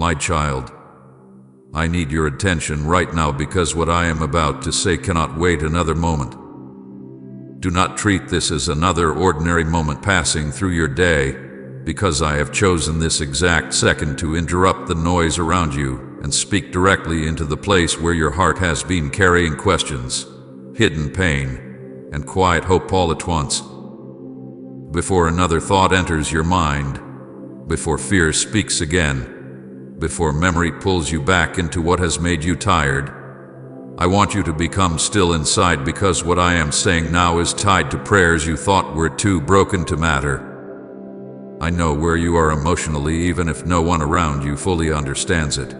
My child, I need your attention right now because what I am about to say cannot wait another moment. Do not treat this as another ordinary moment passing through your day, because I have chosen this exact second to interrupt the noise around you and speak directly into the place where your heart has been carrying questions, hidden pain, and quiet hope all at once. Before another thought enters your mind, before fear speaks again, before memory pulls you back into what has made you tired, I want you to become still inside, because what I am saying now is tied to prayers you thought were too broken to matter. I know where you are emotionally, even if no one around you fully understands it.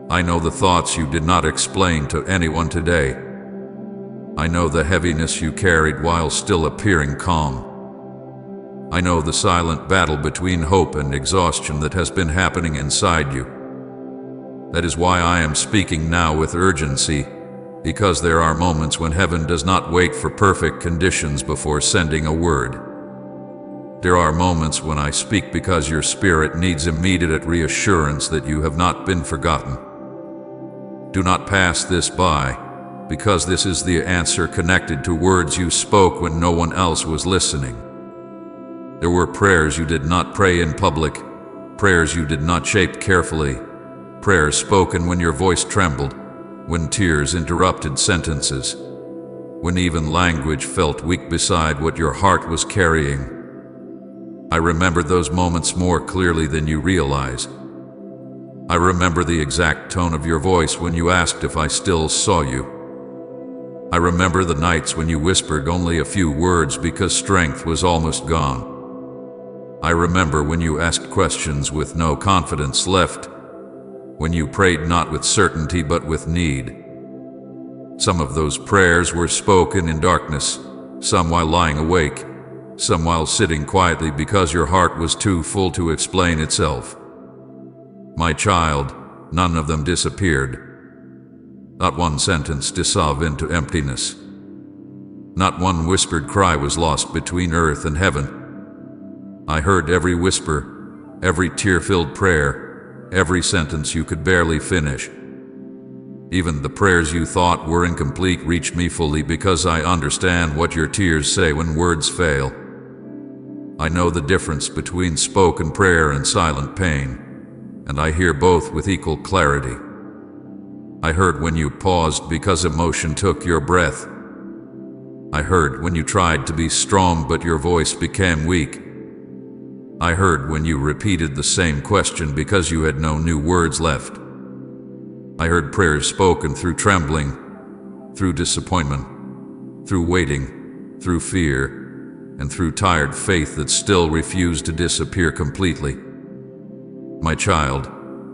I know the thoughts you did not explain to anyone today. I know the heaviness you carried while still appearing calm. I know the silent battle between hope and exhaustion that has been happening inside you. That is why I am speaking now with urgency, because there are moments when heaven does not wait for perfect conditions before sending a word. There are moments when I speak because your spirit needs immediate reassurance that you have not been forgotten. Do not pass this by, because this is the answer connected to words you spoke when no one else was listening. There were prayers you did not pray in public, prayers you did not shape carefully, prayers spoken when your voice trembled, when tears interrupted sentences, when even language felt weak beside what your heart was carrying. I remember those moments more clearly than you realize. I remember the exact tone of your voice when you asked if I still saw you. I remember the nights when you whispered only a few words because strength was almost gone. I remember when you asked questions with no confidence left, when you prayed not with certainty but with need. Some of those prayers were spoken in darkness, some while lying awake, some while sitting quietly because your heart was too full to explain itself. My child, none of them disappeared. Not one sentence dissolved into emptiness. Not one whispered cry was lost between earth and heaven. I heard every whisper, every tear-filled prayer, every sentence you could barely finish. Even the prayers you thought were incomplete reached me fully, because I understand what your tears say when words fail. I know the difference between spoken prayer and silent pain, and I hear both with equal clarity. I heard when you paused because emotion took your breath. I heard when you tried to be strong but your voice became weak. I heard when you repeated the same question because you had no new words left. I heard prayers spoken through trembling, through disappointment, through waiting, through fear, and through tired faith that still refused to disappear completely. My child,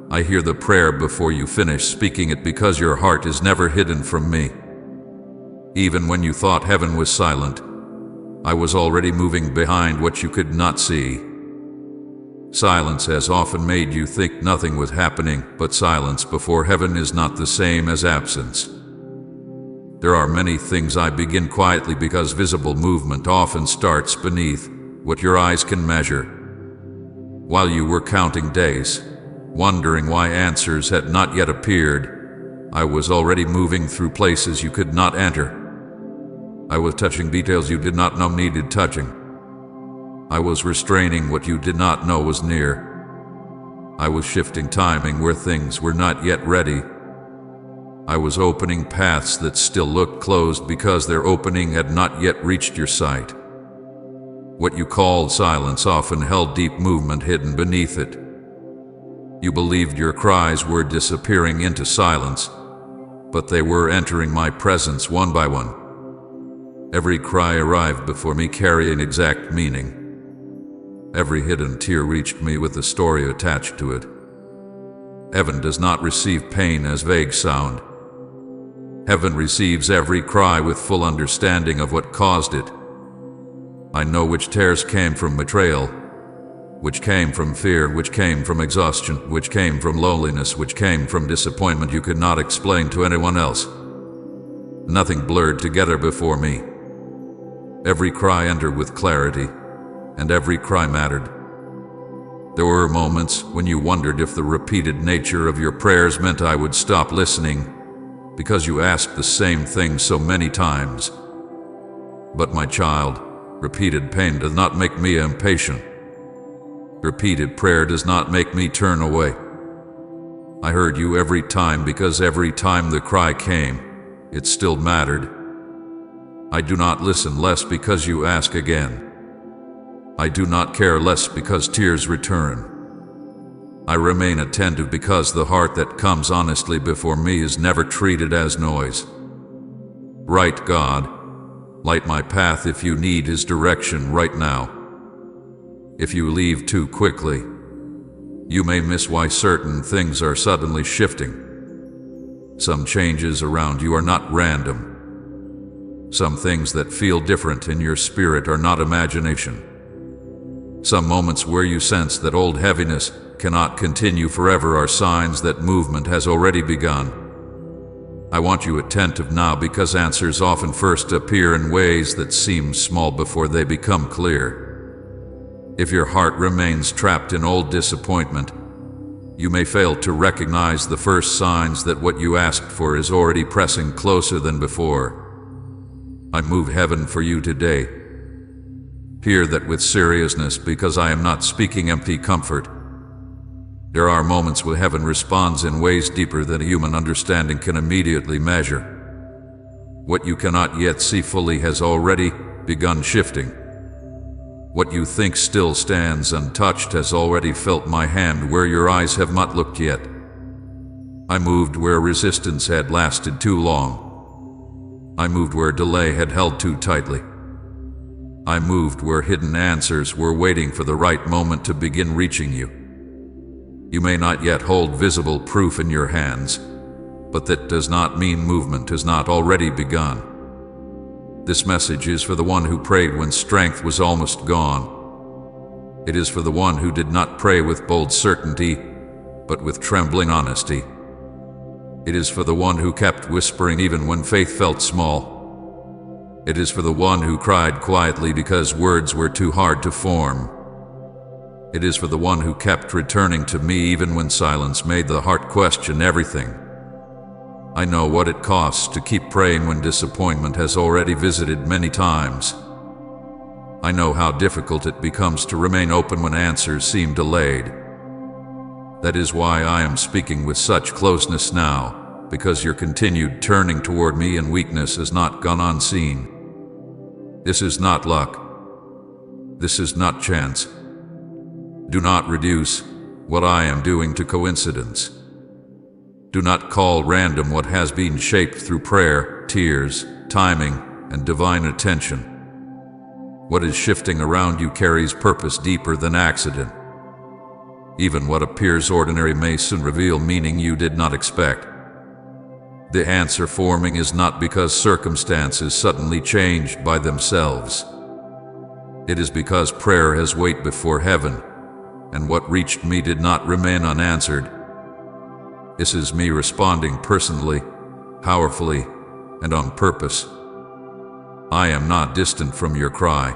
I hear the prayer before you finish speaking it, because your heart is never hidden from me. Even when you thought heaven was silent, I was already moving behind what you could not see. Silence has often made you think nothing was happening, but silence before heaven is not the same as absence. There are many things I begin quietly, because visible movement often starts beneath what your eyes can measure. While you were counting days, wondering why answers had not yet appeared, I was already moving through places you could not enter. I was touching details you did not know needed touching. I was restraining what you did not know was near. I was shifting timing where things were not yet ready. I was opening paths that still looked closed because their opening had not yet reached your sight. What you called silence often held deep movement hidden beneath it. You believed your cries were disappearing into silence, but they were entering my presence one by one. Every cry arrived before me carrying exact meaning. Every hidden tear reached me with a story attached to it. Heaven does not receive pain as vague sound. Heaven receives every cry with full understanding of what caused it. I know which tears came from betrayal, which came from fear, which came from exhaustion, which came from loneliness, which came from disappointment you could not explain to anyone else. Nothing blurred together before me. Every cry entered with clarity, and every cry mattered. There were moments when you wondered if the repeated nature of your prayers meant I would stop listening, because you asked the same thing so many times. But my child, repeated pain does not make me impatient. Repeated prayer does not make me turn away. I heard you every time because every time the cry came, it still mattered. I do not listen less because you ask again. I do not care less because tears return. I remain attentive because the heart that comes honestly before me is never treated as noise. Right, God, light my path if you need His direction right now. If you leave too quickly, you may miss why certain things are suddenly shifting. Some changes around you are not random. Some things that feel different in your spirit are not imagination. Some moments where you sense that old heaviness cannot continue forever are signs that movement has already begun. I want you attentive now because answers often first appear in ways that seem small before they become clear. If your heart remains trapped in old disappointment, you may fail to recognize the first signs that what you asked for is already pressing closer than before. I move heaven for you today. Hear that with seriousness because I am not speaking empty comfort. There are moments when heaven responds in ways deeper than a human understanding can immediately measure. What you cannot yet see fully has already begun shifting. What you think still stands untouched has already felt my hand where your eyes have not looked yet. I moved where resistance had lasted too long. I moved where delay had held too tightly. I moved where hidden answers were waiting for the right moment to begin reaching you. You may not yet hold visible proof in your hands, but that does not mean movement has not already begun. This message is for the one who prayed when strength was almost gone. It is for the one who did not pray with bold certainty, but with trembling honesty. It is for the one who kept whispering even when faith felt small. It is for the one who cried quietly because words were too hard to form. It is for the one who kept returning to me even when silence made the heart question everything. I know what it costs to keep praying when disappointment has already visited many times. I know how difficult it becomes to remain open when answers seem delayed. That is why I am speaking with such closeness now, because your continued turning toward me in weakness has not gone unseen. This is not luck. This is not chance. Do not reduce what I am doing to coincidence. Do not call random what has been shaped through prayer, tears, timing, and divine attention. What is shifting around you carries purpose deeper than accident. Even what appears ordinary may soon reveal meaning you did not expect. The answer forming is not because circumstances suddenly changed by themselves. It is because prayer has weight before heaven, and what reached me did not remain unanswered. This is me responding personally, powerfully, and on purpose. I am not distant from your cry.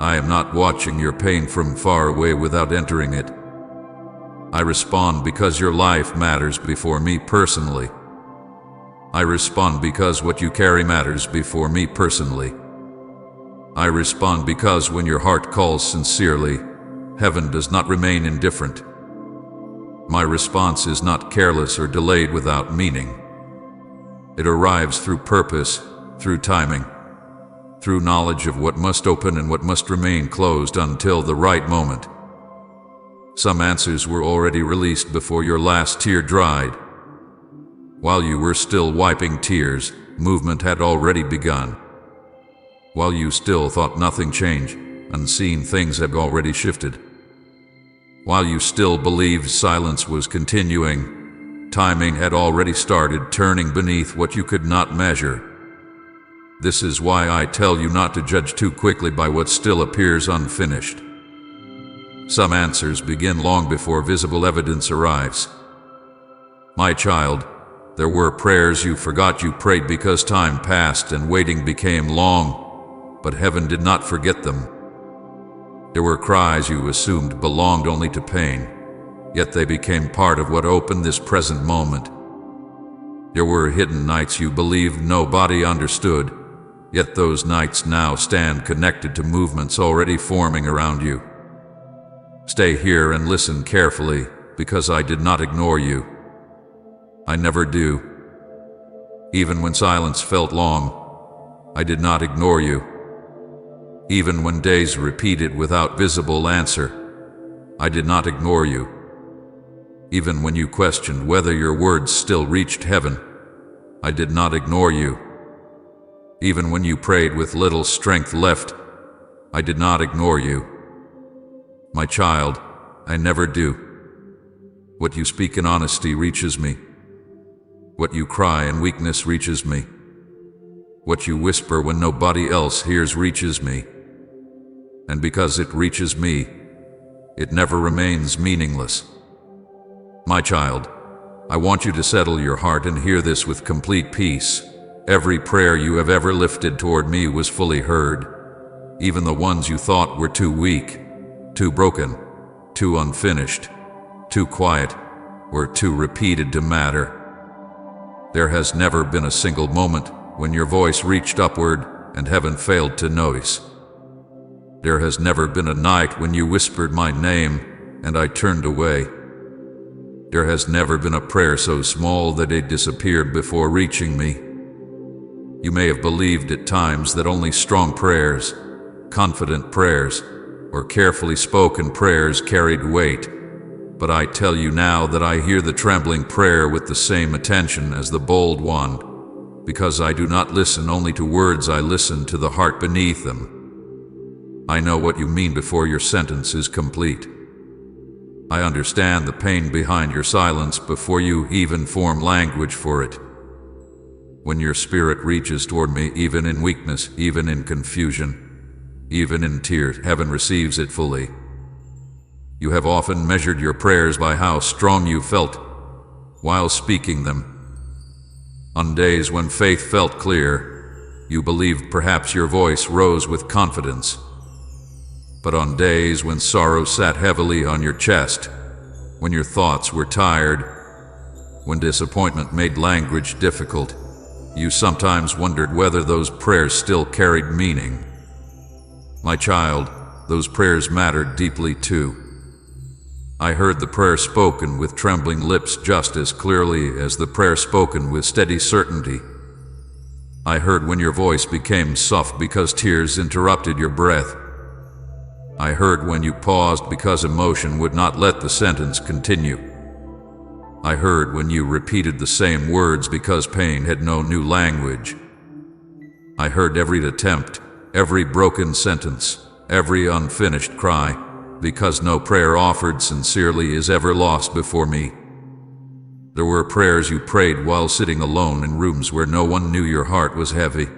I am not watching your pain from far away without entering it. I respond because your life matters before me personally. I respond because what you carry matters before me personally. I respond because when your heart calls sincerely, heaven does not remain indifferent. My response is not careless or delayed without meaning. It arrives through purpose, through timing, through knowledge of what must open and what must remain closed until the right moment. Some answers were already released before your last tear dried. While you were still wiping tears, movement had already begun. While you still thought nothing changed, unseen things had already shifted. While you still believed silence was continuing, timing had already started turning beneath what you could not measure. This is why I tell you not to judge too quickly by what still appears unfinished. Some answers begin long before visible evidence arrives. My child, there were prayers you forgot you prayed because time passed and waiting became long, but heaven did not forget them. There were cries you assumed belonged only to pain, yet they became part of what opened this present moment. There were hidden nights you believed nobody understood, yet those nights now stand connected to movements already forming around you. Stay here and listen carefully, because I did not ignore you. I never do. Even when silence felt long, I did not ignore you. Even when days repeated without visible answer, I did not ignore you. Even when you questioned whether your words still reached heaven, I did not ignore you. Even when you prayed with little strength left, I did not ignore you. My child, I never do. What you speak in honesty reaches me. What you cry in weakness reaches me. What you whisper when nobody else hears reaches me. And because it reaches me, it never remains meaningless. My child, I want you to settle your heart and hear this with complete peace. Every prayer you have ever lifted toward me was fully heard, even the ones you thought were too weak, too broken, too unfinished, too quiet, or too repeated to matter. There has never been a single moment when your voice reached upward and heaven failed to notice. There has never been a night when you whispered my name and I turned away. There has never been a prayer so small that it disappeared before reaching me. You may have believed at times that only strong prayers, confident prayers, or carefully spoken prayers carried weight, but I tell you now that I hear the trembling prayer with the same attention as the bold one, because I do not listen only to words, I listen to the heart beneath them. I know what you mean before your sentence is complete. I understand the pain behind your silence before you even form language for it. When your spirit reaches toward me, even in weakness, even in confusion, even in tears, heaven receives it fully. You have often measured your prayers by how strong you felt while speaking them. On days when faith felt clear, you believed perhaps your voice rose with confidence. But on days when sorrow sat heavily on your chest, when your thoughts were tired, when disappointment made language difficult, you sometimes wondered whether those prayers still carried meaning. My child, those prayers mattered deeply too. I heard the prayer spoken with trembling lips just as clearly as the prayer spoken with steady certainty. I heard when your voice became soft because tears interrupted your breath. I heard when you paused because emotion would not let the sentence continue. I heard when you repeated the same words because pain had no new language. I heard every attempt, every broken sentence, every unfinished cry, because no prayer offered sincerely is ever lost before me. There were prayers you prayed while sitting alone in rooms where no one knew your heart was heavy.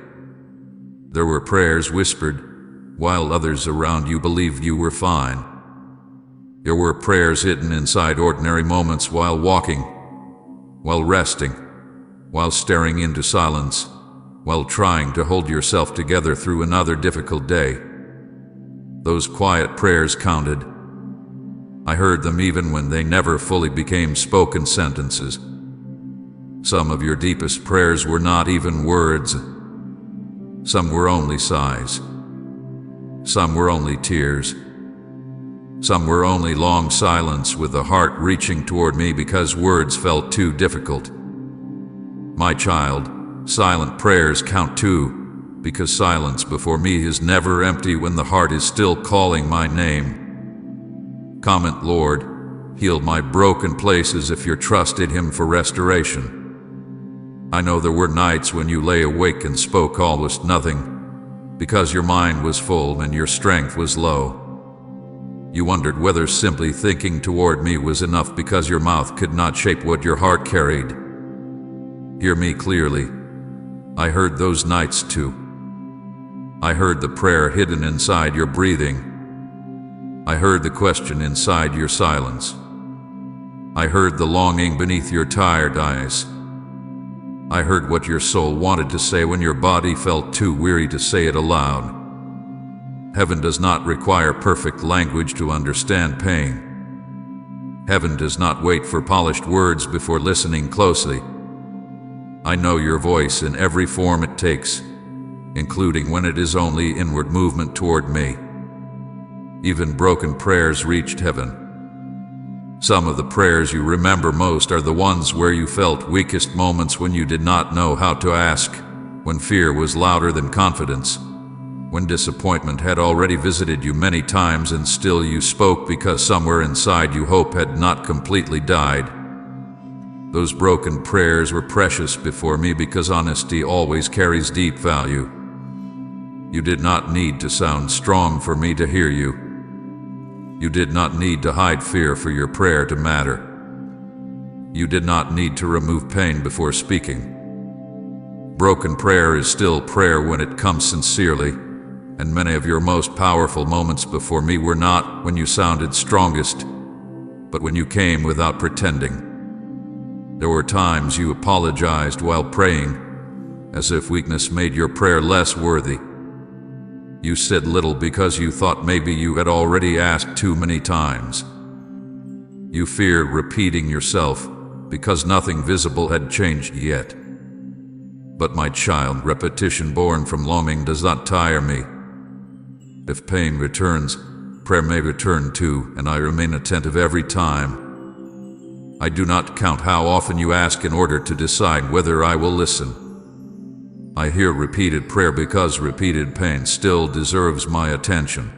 There were prayers whispered while others around you believed you were fine. There were prayers hidden inside ordinary moments while walking, while resting, while staring into silence, while trying to hold yourself together through another difficult day. Those quiet prayers counted. I heard them even when they never fully became spoken sentences. Some of your deepest prayers were not even words. Some were only sighs. Some were only tears. Some were only long silence with the heart reaching toward me because words felt too difficult. My child, silent prayers count too, because silence before me is never empty when the heart is still calling my name. Comment, Lord, heal my broken places if you're trusted Him for restoration. I know there were nights when you lay awake and spoke almost nothing, because your mind was full and your strength was low. You wondered whether simply thinking toward me was enough because your mouth could not shape what your heart carried. Hear me clearly. I heard those nights too. I heard the prayer hidden inside your breathing. I heard the question inside your silence. I heard the longing beneath your tired eyes. I heard what your soul wanted to say when your body felt too weary to say it aloud. Heaven does not require perfect language to understand pain. Heaven does not wait for polished words before listening closely. I know your voice in every form it takes, including when it is only inward movement toward me. Even broken prayers reached heaven. Some of the prayers you remember most are the ones where you felt weakest, moments when you did not know how to ask, when fear was louder than confidence, when disappointment had already visited you many times and still you spoke because somewhere inside you hope had not completely died. Those broken prayers were precious before me because honesty always carries deep value. You did not need to sound strong for me to hear you. You did not need to hide fear for your prayer to matter. You did not need to remove pain before speaking. Broken prayer is still prayer when it comes sincerely, and many of your most powerful moments before me were not when you sounded strongest, but when you came without pretending. There were times you apologized while praying, as if weakness made your prayer less worthy. You said little because you thought maybe you had already asked too many times. You feared repeating yourself because nothing visible had changed yet. But my child, repetition born from longing does not tire me. If pain returns, prayer may return too, and I remain attentive every time. I do not count how often you ask in order to decide whether I will listen. I hear repeated prayer because repeated pain still deserves my attention.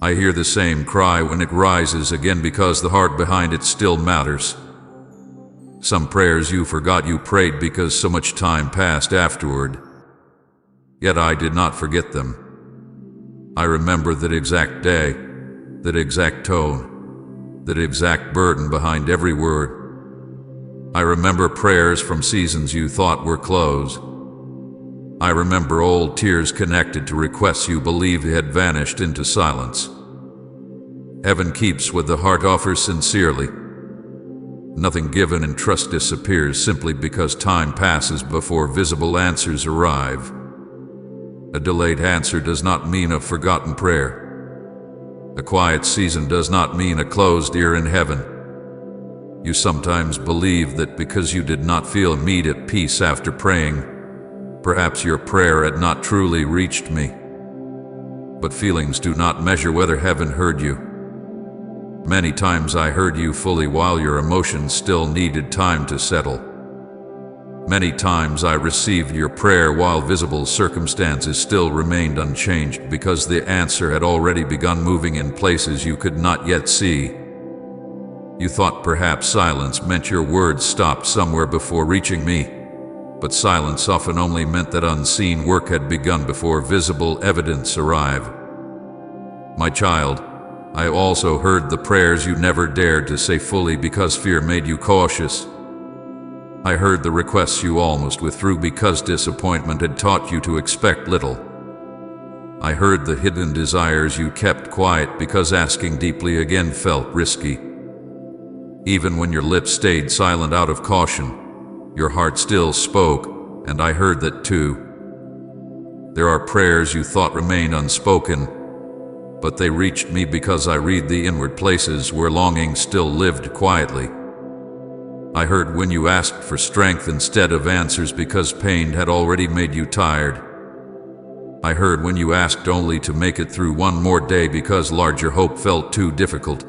I hear the same cry when it rises again because the heart behind it still matters. Some prayers you forgot you prayed because so much time passed afterward. Yet I did not forget them. I remember that exact day, that exact tone, that exact burden behind every word. I remember prayers from seasons you thought were closed. I remember old tears connected to requests you believed had vanished into silence. Heaven keeps what the heart offers sincerely. Nothing given in trust disappears simply because time passes before visible answers arrive. A delayed answer does not mean a forgotten prayer. A quiet season does not mean a closed ear in heaven. You sometimes believe that because you did not feel immediate peace after praying, perhaps your prayer had not truly reached me. But feelings do not measure whether heaven heard you. Many times I heard you fully while your emotions still needed time to settle. Many times I received your prayer while visible circumstances still remained unchanged because the answer had already begun moving in places you could not yet see. You thought perhaps silence meant your words stopped somewhere before reaching me. But silence often only meant that unseen work had begun before visible evidence arrived. My child, I also heard the prayers you never dared to say fully because fear made you cautious. I heard the requests you almost withdrew because disappointment had taught you to expect little. I heard the hidden desires you kept quiet because asking deeply again felt risky. Even when your lips stayed silent out of caution, your heart still spoke, and I heard that too. There are prayers you thought remained unspoken, but they reached me because I read the inward places where longing still lived quietly. I heard when you asked for strength instead of answers because pain had already made you tired. I heard when you asked only to make it through one more day because larger hope felt too difficult.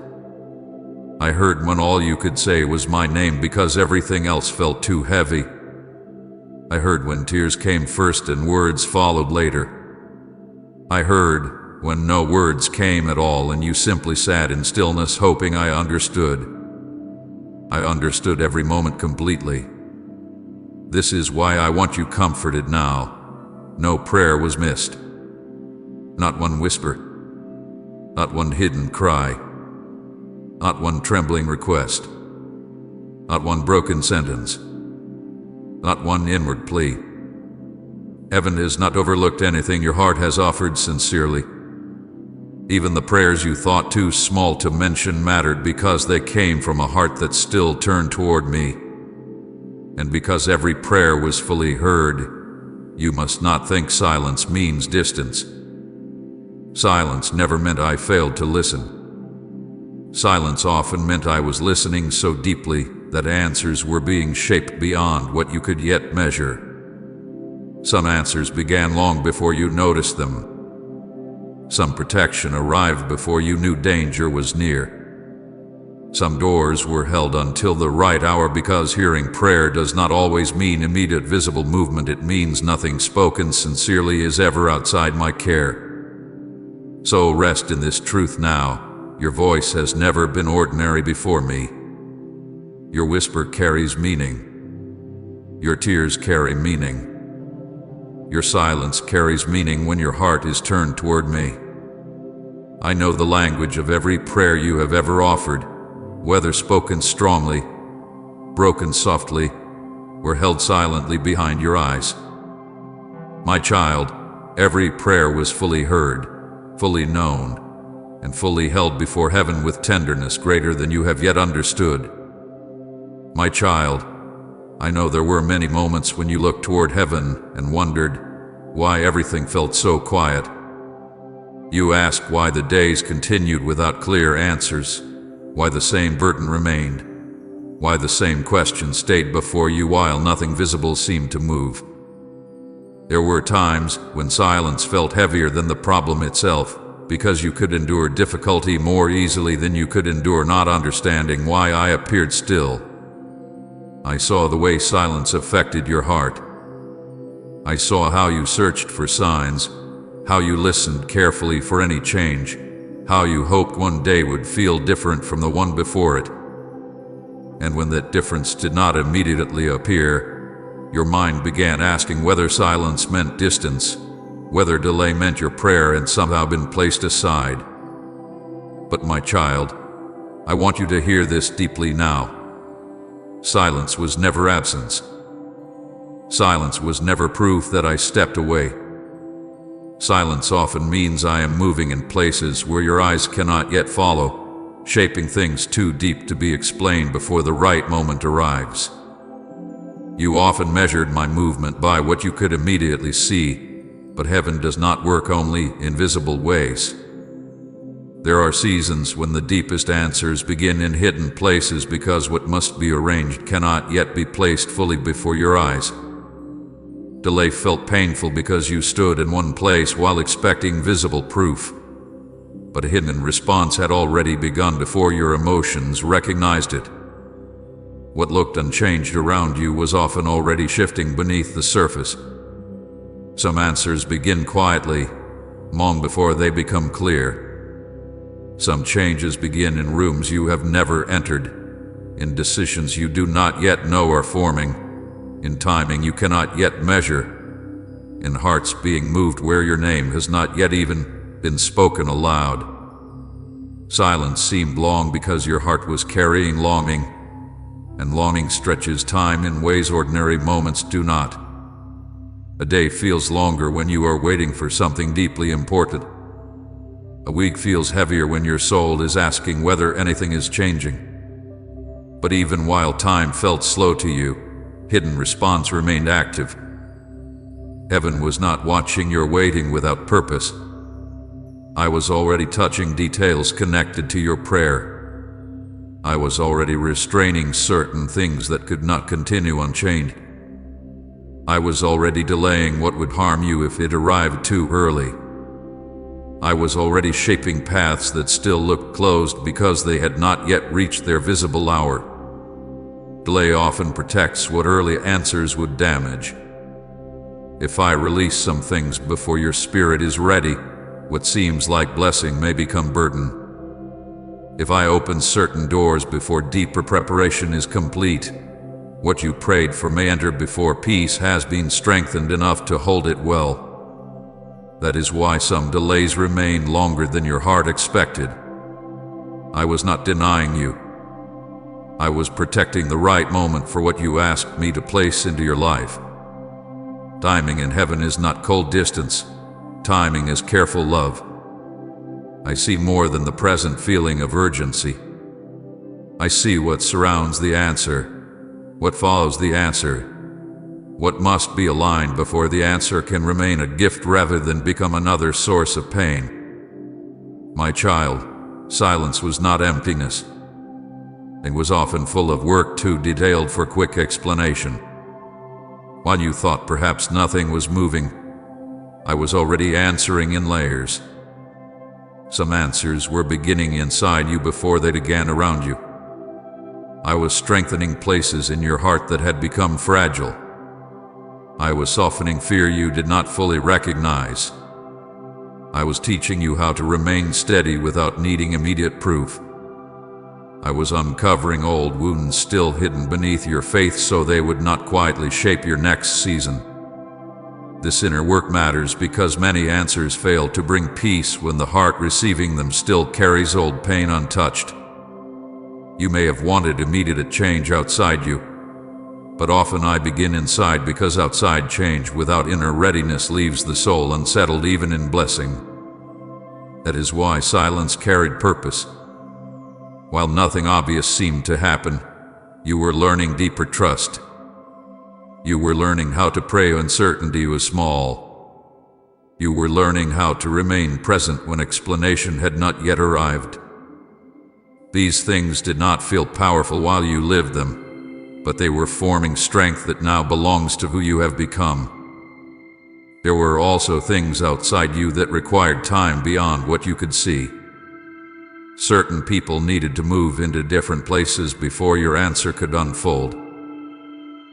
I heard when all you could say was my name because everything else felt too heavy. I heard when tears came first and words followed later. I heard when no words came at all and you simply sat in stillness hoping I understood. I understood every moment completely. This is why I want you comforted now. No prayer was missed. Not one whisper. Not one hidden cry. Not one trembling request. Not one broken sentence. Not one inward plea. Heaven has not overlooked anything your heart has offered sincerely. Even the prayers you thought too small to mention mattered because they came from a heart that still turned toward me. And because every prayer was fully heard, you must not think silence means distance. Silence never meant I failed to listen. Silence often meant I was listening so deeply that answers were being shaped beyond what you could yet measure. Some answers began long before you noticed them. Some protection arrived before you knew danger was near. Some doors were held until the right hour, because hearing prayer does not always mean immediate visible movement. It means nothing spoken sincerely is ever outside my care. So rest in this truth now. Your voice has never been ordinary before me. Your whisper carries meaning. Your tears carry meaning. Your silence carries meaning when your heart is turned toward me. I know the language of every prayer you have ever offered, whether spoken strongly, broken softly, or held silently behind your eyes. My child, every prayer was fully heard, fully known, and fully held before heaven with tenderness greater than you have yet understood. My child, I know there were many moments when you looked toward heaven and wondered why everything felt so quiet. You asked why the days continued without clear answers, why the same burden remained, why the same question stayed before you while nothing visible seemed to move. There were times when silence felt heavier than the problem itself, because you could endure difficulty more easily than you could endure not understanding why I appeared still. I saw the way silence affected your heart. I saw how you searched for signs, how you listened carefully for any change, how you hoped one day would feel different from the one before it. And when that difference did not immediately appear, your mind began asking whether silence meant distance, whether delay meant your prayer had somehow been placed aside. But my child, I want you to hear this deeply now. Silence was never absence. Silence was never proof that I stepped away. Silence often means I am moving in places where your eyes cannot yet follow, shaping things too deep to be explained before the right moment arrives. You often measured my movement by what you could immediately see, but heaven does not work only in visible ways. There are seasons when the deepest answers begin in hidden places, because what must be arranged cannot yet be placed fully before your eyes. Delay felt painful because you stood in one place while expecting visible proof, but a hidden response had already begun before your emotions recognized it. What looked unchanged around you was often already shifting beneath the surface. Some answers begin quietly, long before they become clear. Some changes begin in rooms you have never entered, in decisions you do not yet know are forming, in timing you cannot yet measure, in hearts being moved where your name has not yet even been spoken aloud. Silence seemed long because your heart was carrying longing, and longing stretches time in ways ordinary moments do not. A day feels longer when you are waiting for something deeply important. A week feels heavier when your soul is asking whether anything is changing. But even while time felt slow to you, hidden response remained active. Heaven was not watching your waiting without purpose. I was already touching details connected to your prayer. I was already restraining certain things that could not continue unchanged. I was already delaying what would harm you if it arrived too early. I was already shaping paths that still looked closed because they had not yet reached their visible hour. Delay often protects what early answers would damage. If I release some things before your spirit is ready, what seems like blessing may become burden. If I open certain doors before deeper preparation is complete, what you prayed for may enter before peace has been strengthened enough to hold it well. That is why some delays remain longer than your heart expected. I was not denying you. I was protecting the right moment for what you asked me to place into your life. Timing in heaven is not cold distance. Timing is careful love. I see more than the present feeling of urgency. I see what surrounds the answer, what follows the answer, what must be aligned before the answer can remain a gift rather than become another source of pain. My child, silence was not emptiness. It was often full of work too detailed for quick explanation. While you thought perhaps nothing was moving, I was already answering in layers. Some answers were beginning inside you before they began around you. I was strengthening places in your heart that had become fragile. I was softening fear you did not fully recognize. I was teaching you how to remain steady without needing immediate proof. I was uncovering old wounds still hidden beneath your faith so they would not quietly shape your next season. This inner work matters because many answers fail to bring peace when the heart receiving them still carries old pain untouched. You may have wanted immediate change outside you, but often I begin inside because outside change without inner readiness leaves the soul unsettled even in blessing. That is why silence carried purpose. While nothing obvious seemed to happen, you were learning deeper trust. You were learning how to pray when uncertainty was small. You were learning how to remain present when explanation had not yet arrived. These things did not feel powerful while you lived them, but they were forming strength that now belongs to who you have become. There were also things outside you that required time beyond what you could see. Certain people needed to move into different places before your answer could unfold.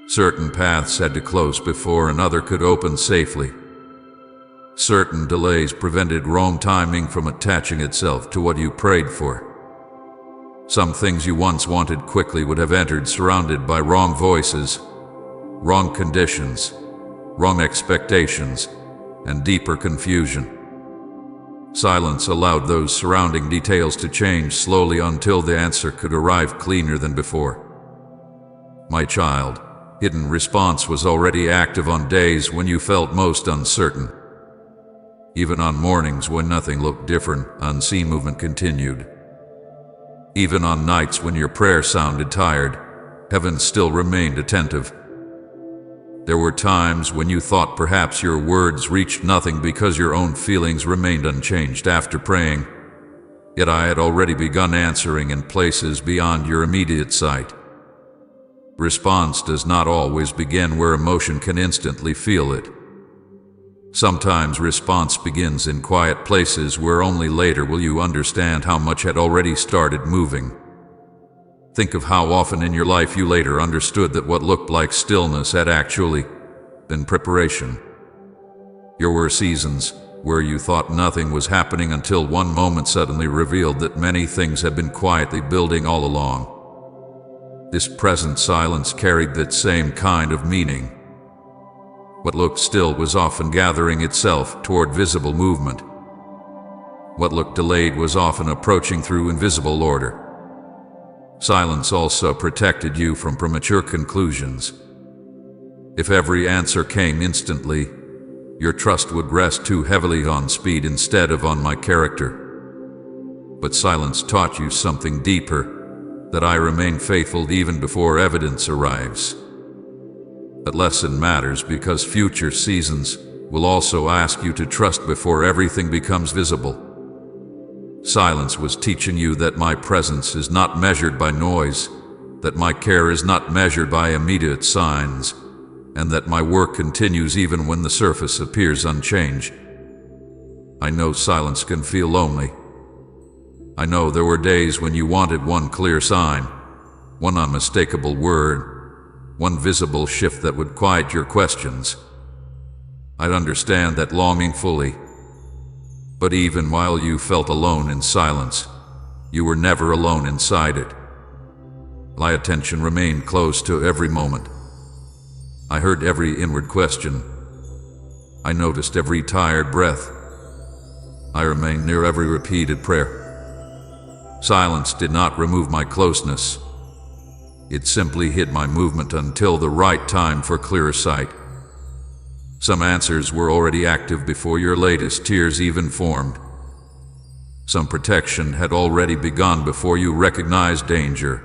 Certain paths had to close before another could open safely. Certain delays prevented wrong timing from attaching itself to what you prayed for. Some things you once wanted quickly would have entered surrounded by wrong voices, wrong conditions, wrong expectations, and deeper confusion. Silence allowed those surrounding details to change slowly until the answer could arrive cleaner than before. My child, hidden response was already active on days when you felt most uncertain. Even on mornings when nothing looked different, unseen movement continued. Even on nights when your prayer sounded tired, heaven still remained attentive. There were times when you thought perhaps your words reached nothing because your own feelings remained unchanged after praying, yet I had already begun answering in places beyond your immediate sight. Response does not always begin where emotion can instantly feel it. Sometimes response begins in quiet places where only later will you understand how much had already started moving. Think of how often in your life you later understood that what looked like stillness had actually been preparation. There were seasons where you thought nothing was happening until one moment suddenly revealed that many things had been quietly building all along. This present silence carried that same kind of meaning. What looked still was often gathering itself toward visible movement. What looked delayed was often approaching through invisible order. Silence also protected you from premature conclusions. If every answer came instantly, your trust would rest too heavily on speed instead of on my character. But silence taught you something deeper, that I remain faithful even before evidence arrives. That lesson matters because future seasons will also ask you to trust before everything becomes visible. Silence was teaching you that my presence is not measured by noise, that my care is not measured by immediate signs, and that my work continues even when the surface appears unchanged. I know silence can feel lonely. I know there were days when you wanted one clear sign, one unmistakable word, one visible shift that would quiet your questions. I'd understand that longing fully. But even while you felt alone in silence, you were never alone inside it. My attention remained close to every moment. I heard every inward question. I noticed every tired breath. I remained near every repeated prayer. Silence did not remove my closeness. It simply hid my movement until the right time for clearer sight. Some answers were already active before your latest tears even formed. Some protection had already begun before you recognized danger.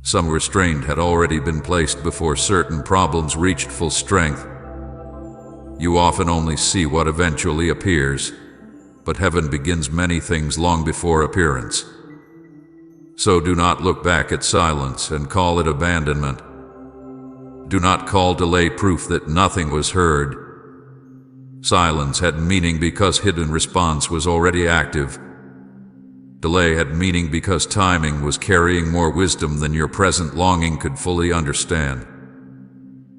Some restraint had already been placed before certain problems reached full strength. You often only see what eventually appears, but heaven begins many things long before appearance. So do not look back at silence and call it abandonment. Do not call delay proof that nothing was heard. Silence had meaning because hidden response was already active. Delay had meaning because timing was carrying more wisdom than your present longing could fully understand.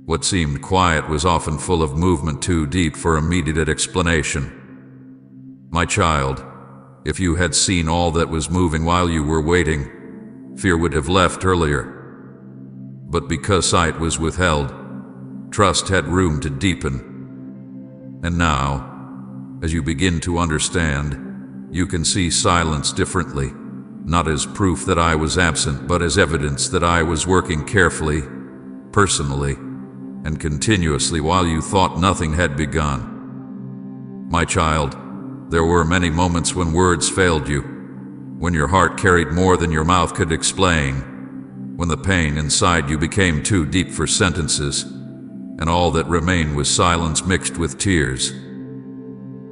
What seemed quiet was often full of movement too deep for immediate explanation. My child, if you had seen all that was moving while you were waiting, fear would have left earlier. But because sight was withheld, trust had room to deepen. And now, as you begin to understand, you can see silence differently, not as proof that I was absent, but as evidence that I was working carefully, personally, and continuously while you thought nothing had begun. My child, there were many moments when words failed you, when your heart carried more than your mouth could explain, when the pain inside you became too deep for sentences, and all that remained was silence mixed with tears.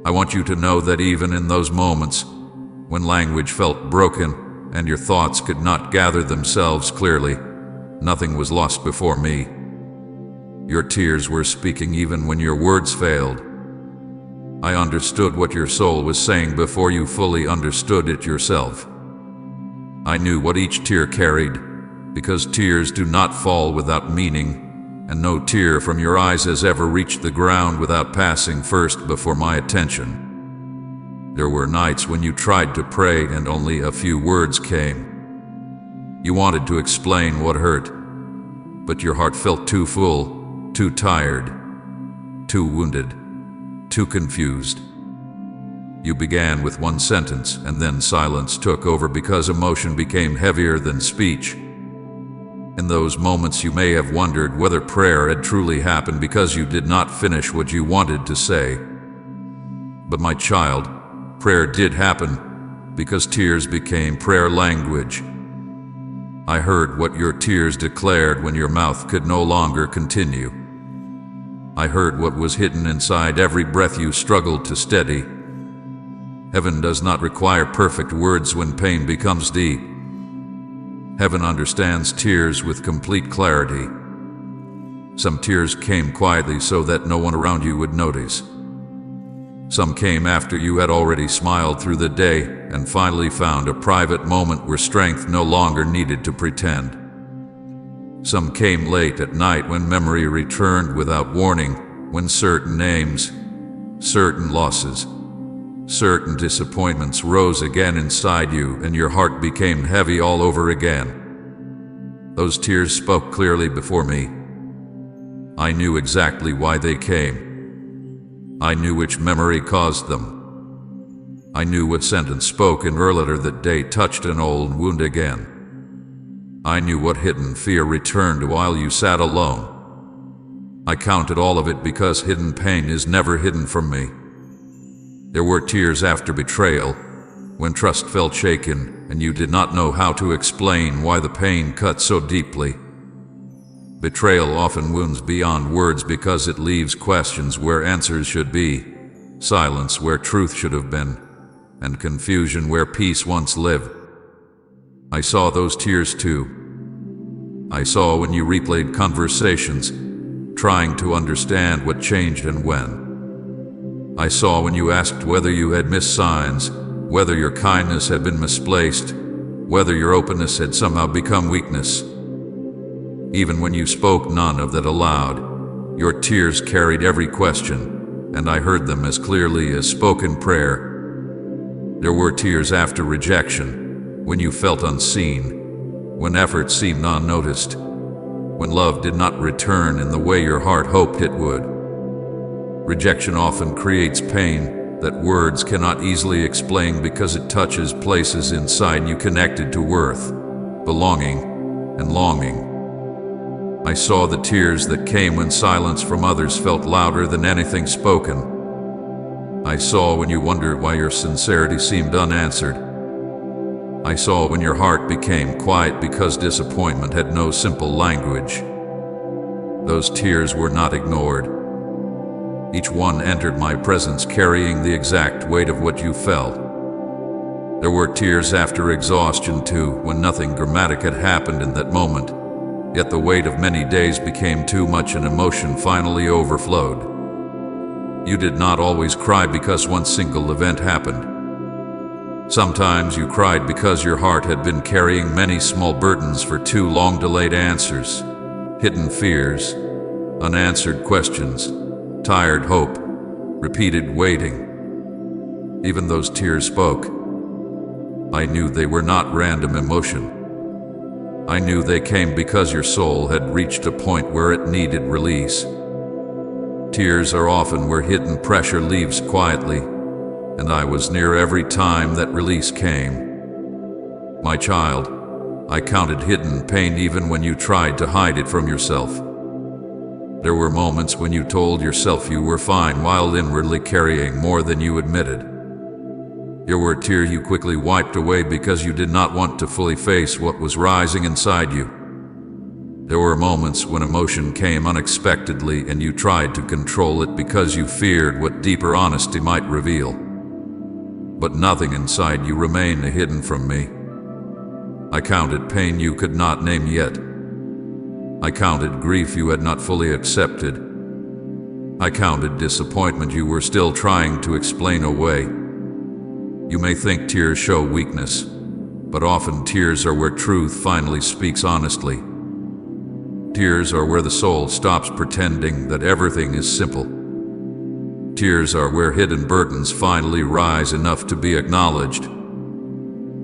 I want you to know that even in those moments, when language felt broken and your thoughts could not gather themselves clearly, nothing was lost before me. Your tears were speaking even when your words failed. I understood what your soul was saying before you fully understood it yourself. I knew what each tear carried, because tears do not fall without meaning, and no tear from your eyes has ever reached the ground without passing first before my attention. There were nights when you tried to pray and only a few words came. You wanted to explain what hurt, but your heart felt too full, too tired, too wounded, too confused. You began with one sentence, and then silence took over because emotion became heavier than speech. In those moments you may have wondered whether prayer had truly happened because you did not finish what you wanted to say. But my child, prayer did happen because tears became prayer language. I heard what your tears declared when your mouth could no longer continue. I heard what was hidden inside every breath you struggled to steady. Heaven does not require perfect words when pain becomes deep. Heaven understands tears with complete clarity. Some tears came quietly so that no one around you would notice. Some came after you had already smiled through the day and finally found a private moment where strength no longer needed to pretend. Some came late at night when memory returned without warning, when certain names, certain losses, certain disappointments rose again inside you and your heart became heavy all over again. Those tears spoke clearly before me. I knew exactly why they came. I knew which memory caused them. I knew what sentence spoken earlier that day touched an old wound again. I knew what hidden fear returned while you sat alone. I counted all of it because hidden pain is never hidden from me. There were tears after betrayal, when trust felt shaken and you did not know how to explain why the pain cut so deeply. Betrayal often wounds beyond words because it leaves questions where answers should be, silence where truth should have been, and confusion where peace once lived. I saw those tears too. I saw when you replayed conversations, trying to understand what changed and when. I saw when you asked whether you had missed signs, whether your kindness had been misplaced, whether your openness had somehow become weakness. Even when you spoke none of that aloud, your tears carried every question, and I heard them as clearly as spoken prayer. There were tears after rejection, when you felt unseen, when effort seemed unnoticed, when love did not return in the way your heart hoped it would. Rejection often creates pain that words cannot easily explain because it touches places inside you connected to worth, belonging, and longing. I saw the tears that came when silence from others felt louder than anything spoken. I saw when you wondered why your sincerity seemed unanswered. I saw when your heart became quiet because disappointment had no simple language. Those tears were not ignored. Each one entered my presence carrying the exact weight of what you felt. There were tears after exhaustion too, when nothing dramatic had happened in that moment. Yet the weight of many days became too much and emotion finally overflowed. You did not always cry because one single event happened. Sometimes you cried because your heart had been carrying many small burdens for too long, delayed answers, hidden fears, unanswered questions, tired hope, repeated waiting. Even those tears spoke. I knew they were not random emotion. I knew they came because your soul had reached a point where it needed release. Tears are often where hidden pressure leaves quietly, and I was near every time that release came. My child, I counted hidden pain even when you tried to hide it from yourself. There were moments when you told yourself you were fine while inwardly carrying more than you admitted. There were tears you quickly wiped away because you did not want to fully face what was rising inside you. There were moments when emotion came unexpectedly and you tried to control it because you feared what deeper honesty might reveal. But nothing inside you remained hidden from me. I counted pain you could not name yet. I counted grief you had not fully accepted. I counted disappointment you were still trying to explain away. You may think tears show weakness, but often tears are where truth finally speaks honestly. Tears are where the soul stops pretending that everything is simple. Tears are where hidden burdens finally rise enough to be acknowledged.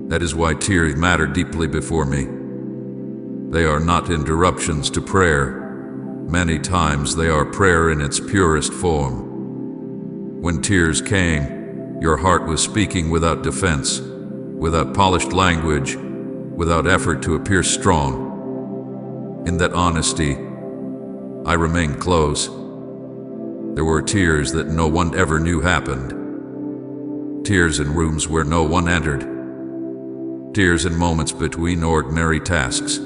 That is why tears matter deeply before me. They are not interruptions to prayer. Many times they are prayer in its purest form. When tears came, your heart was speaking without defense, without polished language, without effort to appear strong. In that honesty, I remained close. There were tears that no one ever knew happened. Tears in rooms where no one entered. Tears in moments between ordinary tasks.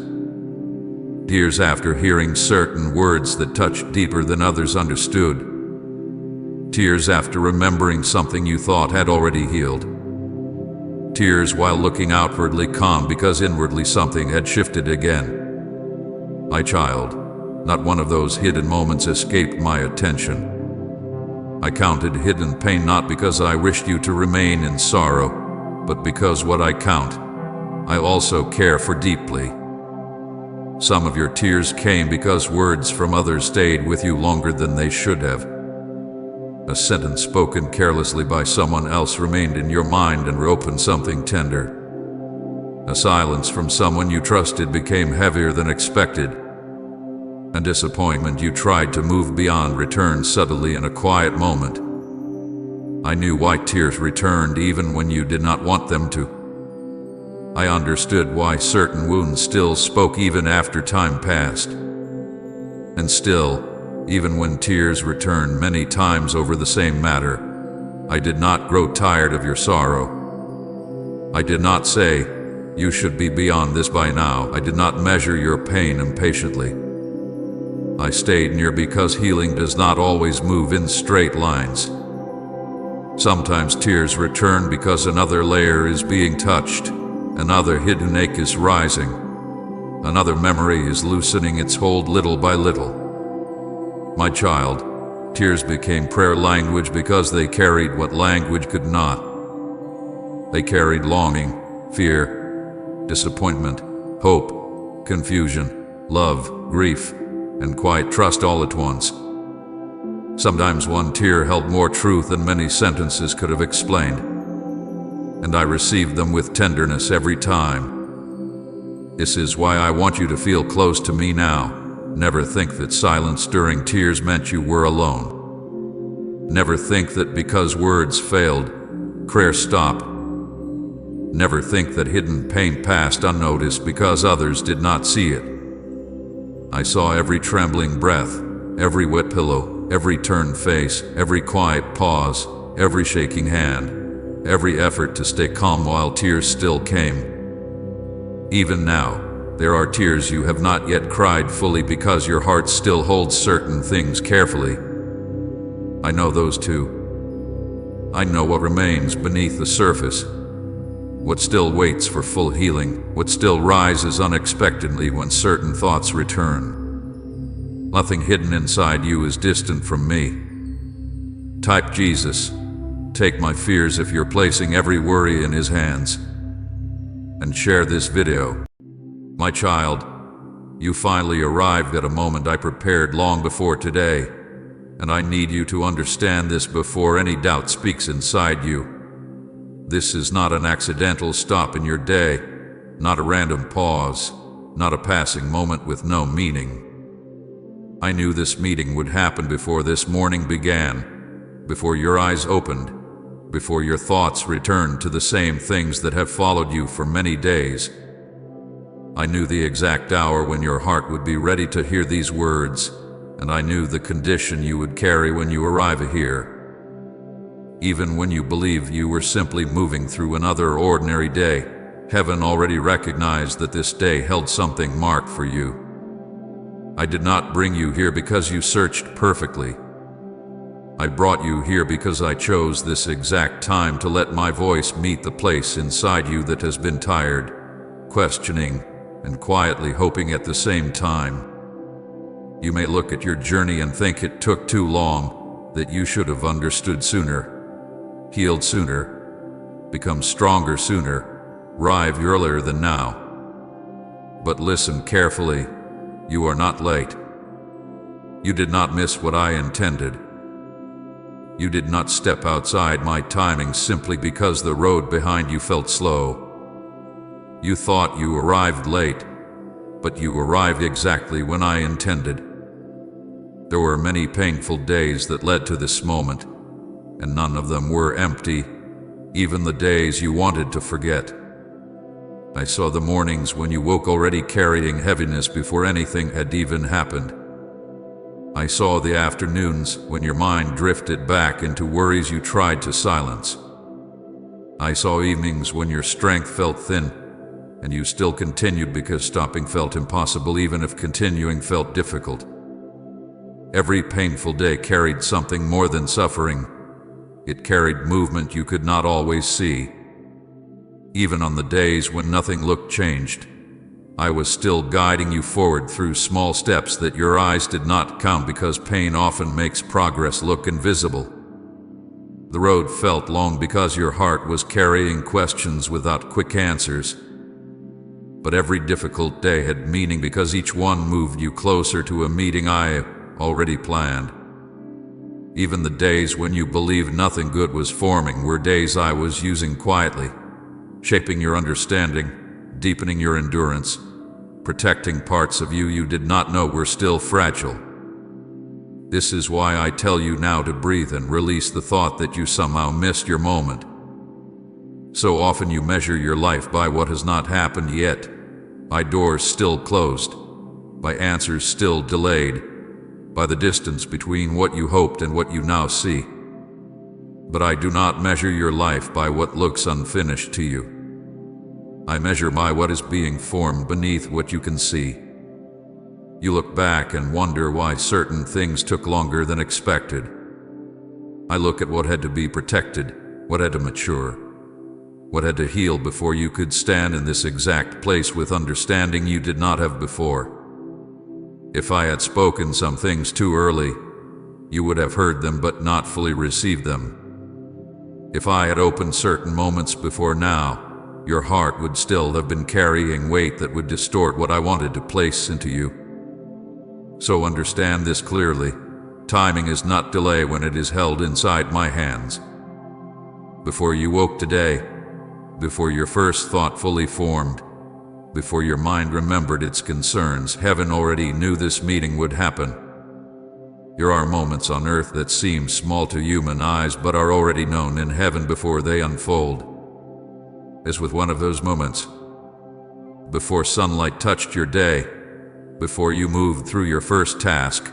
Tears after hearing certain words that touched deeper than others understood. Tears after remembering something you thought had already healed. Tears while looking outwardly calm because inwardly something had shifted again. My child, not one of those hidden moments escaped my attention. I counted hidden pain not because I wished you to remain in sorrow, but because what I count, I also care for deeply. Some of your tears came because words from others stayed with you longer than they should have. A sentence spoken carelessly by someone else remained in your mind and opened something tender. A silence from someone you trusted became heavier than expected. A disappointment you tried to move beyond returned subtly in a quiet moment. I knew why tears returned even when you did not want them to. I understood why certain wounds still spoke even after time passed. And still, even when tears returned many times over the same matter, I did not grow tired of your sorrow. I did not say, "You should be beyond this by now." I did not measure your pain impatiently. I stayed near because healing does not always move in straight lines. Sometimes tears return because another layer is being touched. Another hidden ache is rising. Another memory is loosening its hold little by little. My child, tears became prayer language because they carried what language could not. They carried longing, fear, disappointment, hope, confusion, love, grief, and quiet trust all at once. Sometimes one tear held more truth than many sentences could have explained. And I received them with tenderness every time. This is why I want you to feel close to me now. Never think that silence during tears meant you were alone. Never think that because words failed, prayer stopped. Never think that hidden pain passed unnoticed because others did not see it. I saw every trembling breath, every wet pillow, every turned face, every quiet pause, every shaking hand. Every effort to stay calm while tears still came. Even now, there are tears you have not yet cried fully because your heart still holds certain things carefully. I know those too. I know what remains beneath the surface, what still waits for full healing, what still rises unexpectedly when certain thoughts return. Nothing hidden inside you is distant from me. Type Jesus. Take my fears if you're placing every worry in His hands. And share this video. My child, you finally arrived at a moment I prepared long before today, and I need you to understand this before any doubt speaks inside you. This is not an accidental stop in your day, not a random pause, not a passing moment with no meaning. I knew this meeting would happen before this morning began, before your eyes opened, before your thoughts returned to the same things that have followed you for many days. I knew the exact hour when your heart would be ready to hear these words, and I knew the condition you would carry when you arrive here. Even when you believed you were simply moving through another ordinary day, heaven already recognized that this day held something marked for you. I did not bring you here because you searched perfectly. I brought you here because I chose this exact time to let my voice meet the place inside you that has been tired, questioning, and quietly hoping at the same time. You may look at your journey and think it took too long, that you should have understood sooner, healed sooner, become stronger sooner, arrived earlier than now. But listen carefully, you are not late. You did not miss what I intended. You did not step outside my timing simply because the road behind you felt slow. You thought you arrived late, but you arrived exactly when I intended. There were many painful days that led to this moment, and none of them were empty, even the days you wanted to forget. I saw the mornings when you woke already carrying heaviness before anything had even happened. I saw the afternoons when your mind drifted back into worries you tried to silence. I saw evenings when your strength felt thin, and you still continued because stopping felt impossible even if continuing felt difficult. Every painful day carried something more than suffering. It carried movement you could not always see. Even on the days when nothing looked changed, I was still guiding you forward through small steps that your eyes did not count because pain often makes progress look invisible. The road felt long because your heart was carrying questions without quick answers. But every difficult day had meaning because each one moved you closer to a meeting I already planned. Even the days when you believed nothing good was forming were days I was using quietly, shaping your understanding, deepening your endurance, protecting parts of you did not know were still fragile. This is why I tell you now to breathe and release the thought that you somehow missed your moment. So often you measure your life by what has not happened yet, by doors still closed, by answers still delayed, by the distance between what you hoped and what you now see. But I do not measure your life by what looks unfinished to you. I measure by what is being formed beneath what you can see. You look back and wonder why certain things took longer than expected. I look at what had to be protected, what had to mature, what had to heal before you could stand in this exact place with understanding you did not have before. If I had spoken some things too early, you would have heard them but not fully received them. If I had opened certain moments before now, your heart would still have been carrying weight that would distort what I wanted to place into you. So understand this clearly. Timing is not delay when it is held inside my hands. Before you woke today, before your first thought fully formed, before your mind remembered its concerns, heaven already knew this meeting would happen. There are moments on earth that seem small to human eyes but are already known in heaven before they unfold. As with one of those moments, before sunlight touched your day, before you moved through your first task,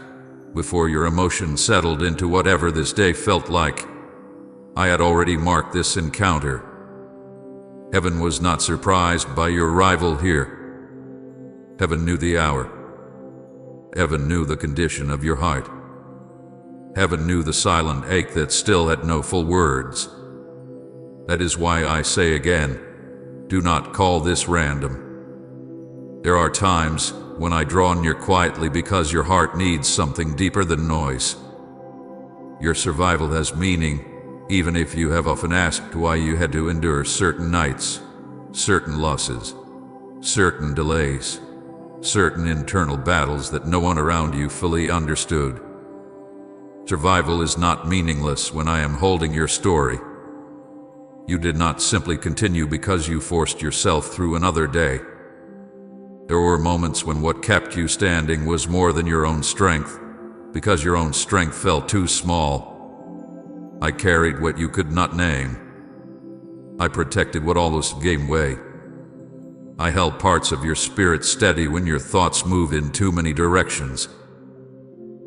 before your emotions settled into whatever this day felt like, I had already marked this encounter. Heaven was not surprised by your arrival here. Heaven knew the hour. Heaven knew the condition of your heart. Heaven knew the silent ache that still had no full words. That is why I say again, do not call this random. There are times when I draw near quietly because your heart needs something deeper than noise. Your survival has meaning, even if you have often asked why you had to endure certain nights, certain losses, certain delays, certain internal battles that no one around you fully understood. Survival is not meaningless when I am holding your story. You did not simply continue because you forced yourself through another day. There were moments when what kept you standing was more than your own strength, because your own strength felt too small. I carried what you could not name. I protected what almost gave way. I held parts of your spirit steady when your thoughts moved in too many directions.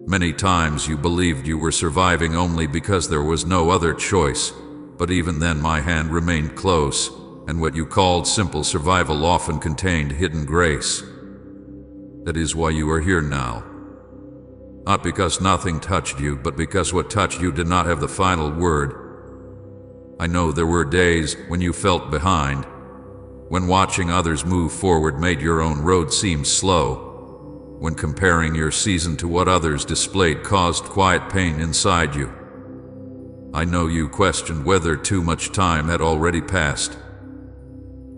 Many times you believed you were surviving only because there was no other choice, but even then my hand remained close, and what you called simple survival often contained hidden grace. That is why you are here now. Not because nothing touched you, but because what touched you did not have the final word. I know there were days when you felt behind, when watching others move forward made your own road seem slow, when comparing your season to what others displayed caused quiet pain inside you. I know you questioned whether too much time had already passed.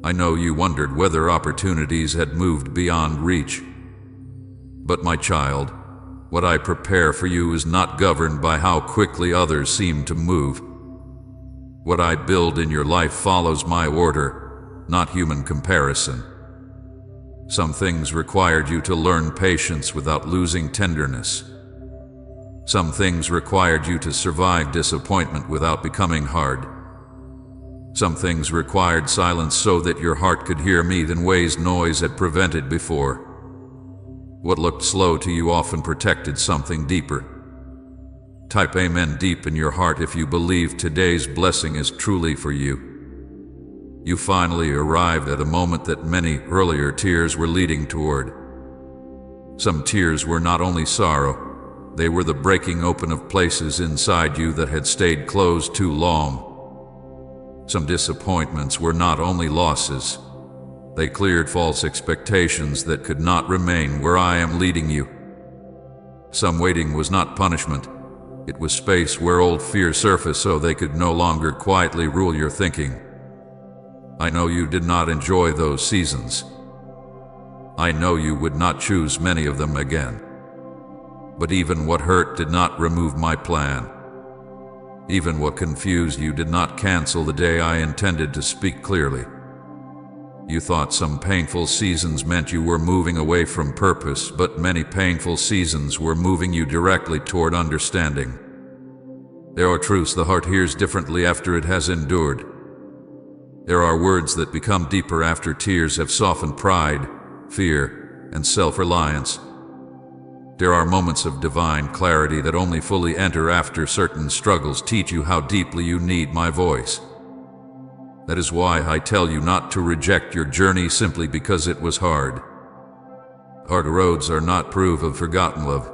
I know you wondered whether opportunities had moved beyond reach. But my child, what I prepare for you is not governed by how quickly others seem to move. What I build in your life follows my order, not human comparison. Some things required you to learn patience without losing tenderness. Some things required you to survive disappointment without becoming hard. Some things required silence so that your heart could hear me in ways noise had prevented before. What looked slow to you often protected something deeper. Type amen deep in your heart if you believe today's blessing is truly for you. You finally arrived at a moment that many earlier tears were leading toward. Some tears were not only sorrow, they were the breaking open of places inside you that had stayed closed too long. Some disappointments were not only losses, they cleared false expectations that could not remain where I am leading you. Some waiting was not punishment, it was space where old fears surfaced so they could no longer quietly rule your thinking. I know you did not enjoy those seasons. I know you would not choose many of them again. But even what hurt did not remove my plan. Even what confused you did not cancel the day I intended to speak clearly. You thought some painful seasons meant you were moving away from purpose, but many painful seasons were moving you directly toward understanding. There are truths the heart hears differently after it has endured. There are words that become deeper after tears have softened pride, fear, and self-reliance. There are moments of divine clarity that only fully enter after certain struggles teach you how deeply you need my voice. That is why I tell you not to reject your journey simply because it was hard. Hard roads are not proof of forgotten love.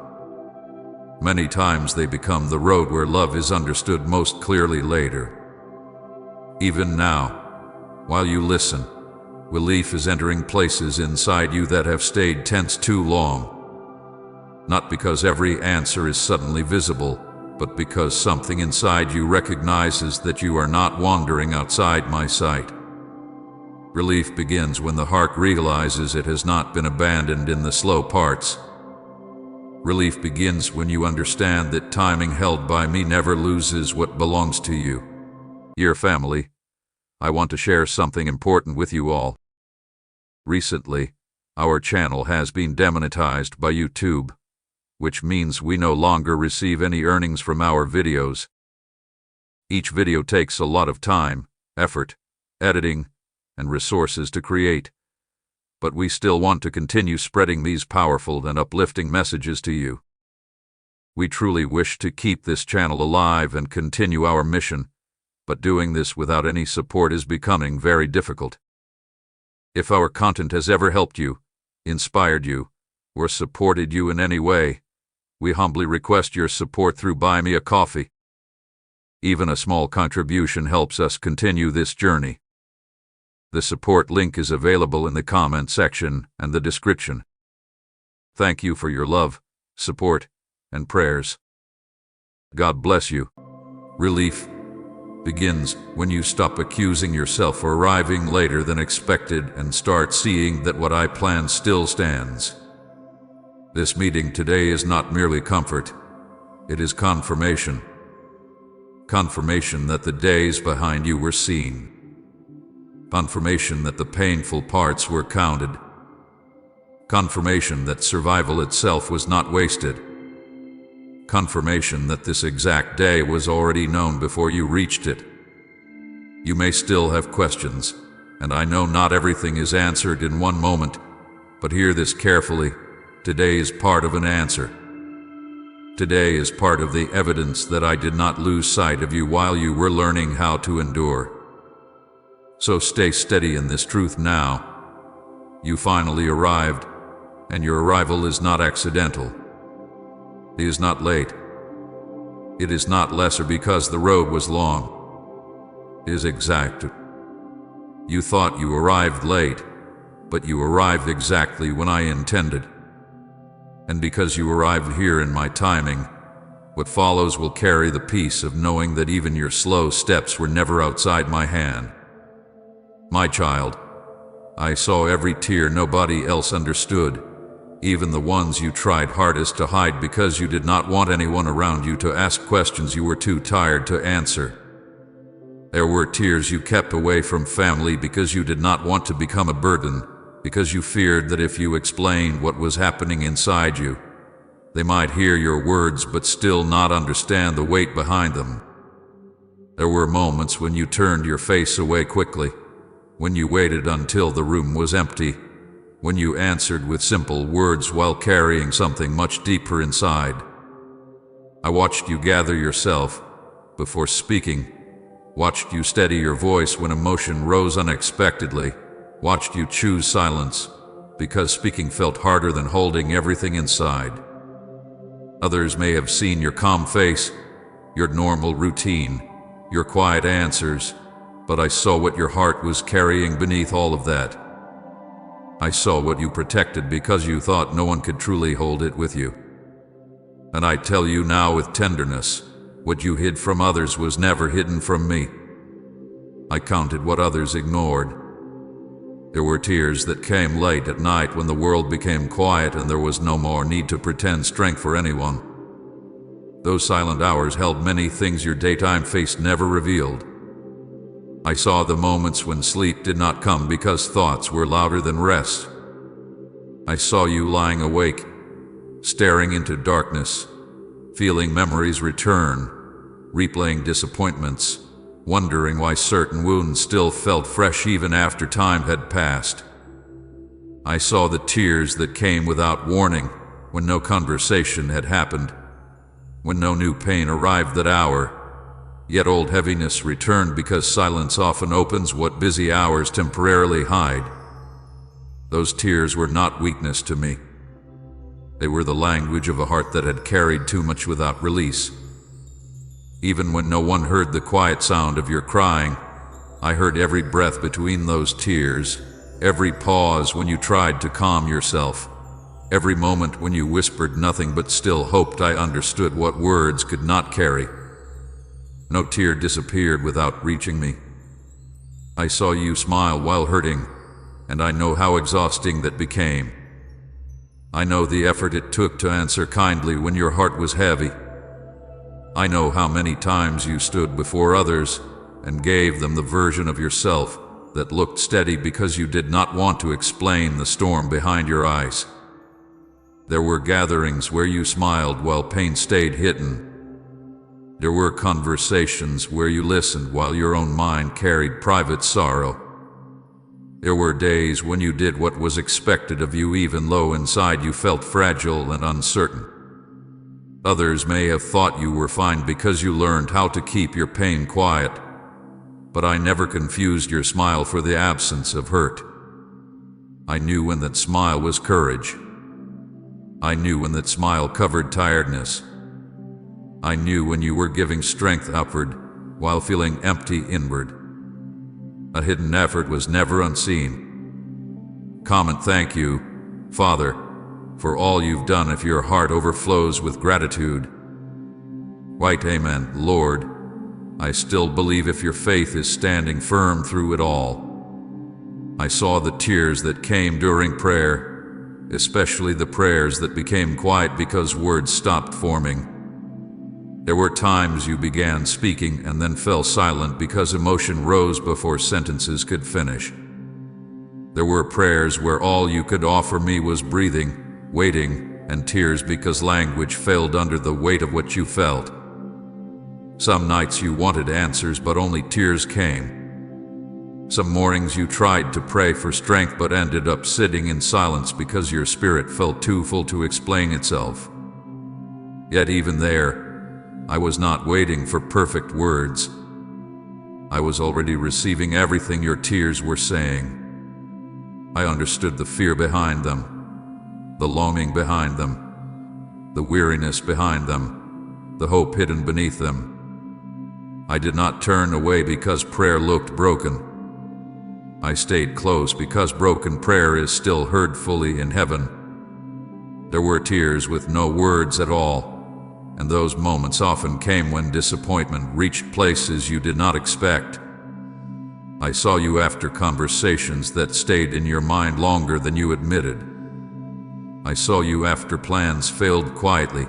Many times they become the road where love is understood most clearly later. Even now, while you listen, relief is entering places inside you that have stayed tense too long. Not because every answer is suddenly visible, but because something inside you recognizes that you are not wandering outside my sight. Relief begins when the heart realizes it has not been abandoned in the slow parts. Relief begins when you understand that timing held by me never loses what belongs to you. Dear family, I want to share something important with you all. Recently, our channel has been demonetized by YouTube, which means we no longer receive any earnings from our videos. Each video takes a lot of time, effort, editing, and resources to create, but we still want to continue spreading these powerful and uplifting messages to you. We truly wish to keep this channel alive and continue our mission, but doing this without any support is becoming very difficult. If our content has ever helped you, inspired you, or supported you in any way, We humbly request your support through Buy Me a Coffee. Even a small contribution helps us continue this journey. The support link is available in the comment section and the description. Thank you for your love, support, and prayers. God bless you. Relief begins when you stop accusing yourself for arriving later than expected and start seeing that what I planned still stands. This meeting today is not merely comfort, it is confirmation. Confirmation that the days behind you were seen. Confirmation that the painful parts were counted. Confirmation that survival itself was not wasted. Confirmation that this exact day was already known before you reached it. You may still have questions, and I know not everything is answered in one moment, but hear this carefully. Today is part of an answer. Today is part of the evidence that I did not lose sight of you while you were learning how to endure. So stay steady in this truth now. You finally arrived, and your arrival is not accidental. It is not late. It is not lesser because the road was long. It is exact. You thought you arrived late, but you arrived exactly when I intended. And because you arrived here in my timing, what follows will carry the peace of knowing that even your slow steps were never outside my hand. My child, I saw every tear nobody else understood, even the ones you tried hardest to hide because you did not want anyone around you to ask questions you were too tired to answer. There were tears you kept away from family because you did not want to become a burden, because you feared that if you explained what was happening inside you, they might hear your words but still not understand the weight behind them. There were moments when you turned your face away quickly, when you waited until the room was empty, when you answered with simple words while carrying something much deeper inside. I watched you gather yourself before speaking, watched you steady your voice when emotion rose unexpectedly, watched you choose silence because speaking felt harder than holding everything inside. Others may have seen your calm face, your normal routine, your quiet answers, but I saw what your heart was carrying beneath all of that. I saw what you protected because you thought no one could truly hold it with you. And I tell you now with tenderness, what you hid from others was never hidden from me. I counted what others ignored. There were tears that came late at night when the world became quiet and there was no more need to pretend strength for anyone. Those silent hours held many things your daytime face never revealed. I saw the moments when sleep did not come because thoughts were louder than rest. I saw you lying awake, staring into darkness, feeling memories return, replaying disappointments, wondering why certain wounds still felt fresh even after time had passed. I saw the tears that came without warning when no conversation had happened, when no new pain arrived that hour. Yet old heaviness returned because silence often opens what busy hours temporarily hide. Those tears were not weakness to me. They were the language of a heart that had carried too much without release. Even when no one heard the quiet sound of your crying, I heard every breath between those tears, every pause when you tried to calm yourself, every moment when you whispered nothing but still hoped I understood what words could not carry. No tear disappeared without reaching me. I saw you smile while hurting, and I know how exhausting that became. I know the effort it took to answer kindly when your heart was heavy. I know how many times you stood before others and gave them the version of yourself that looked steady because you did not want to explain the storm behind your eyes. There were gatherings where you smiled while pain stayed hidden. There were conversations where you listened while your own mind carried private sorrow. There were days when you did what was expected of you even though inside you felt fragile and uncertain. Others may have thought you were fine because you learned how to keep your pain quiet, but I never confused your smile for the absence of hurt. I knew when that smile was courage. I knew when that smile covered tiredness. I knew when you were giving strength upward while feeling empty inward. A hidden effort was never unseen. Comment thank you, Father, for all you've done if your heart overflows with gratitude. White Amen, Lord. I still believe if your faith is standing firm through it all. I saw the tears that came during prayer, especially the prayers that became quiet because words stopped forming. There were times you began speaking and then fell silent because emotion rose before sentences could finish. There were prayers where all you could offer me was breathing, waiting, and tears because language failed under the weight of what you felt. Some nights you wanted answers but only tears came. Some mornings you tried to pray for strength but ended up sitting in silence because your spirit felt too full to explain itself. Yet even there, I was not waiting for perfect words. I was already receiving everything your tears were saying. I understood the fear behind them, the longing behind them, the weariness behind them, the hope hidden beneath them. I did not turn away because prayer looked broken. I stayed close because broken prayer is still heard fully in heaven. There were tears with no words at all, and those moments often came when disappointment reached places you did not expect. I saw you after conversations that stayed in your mind longer than you admitted. I saw you after plans failed quietly.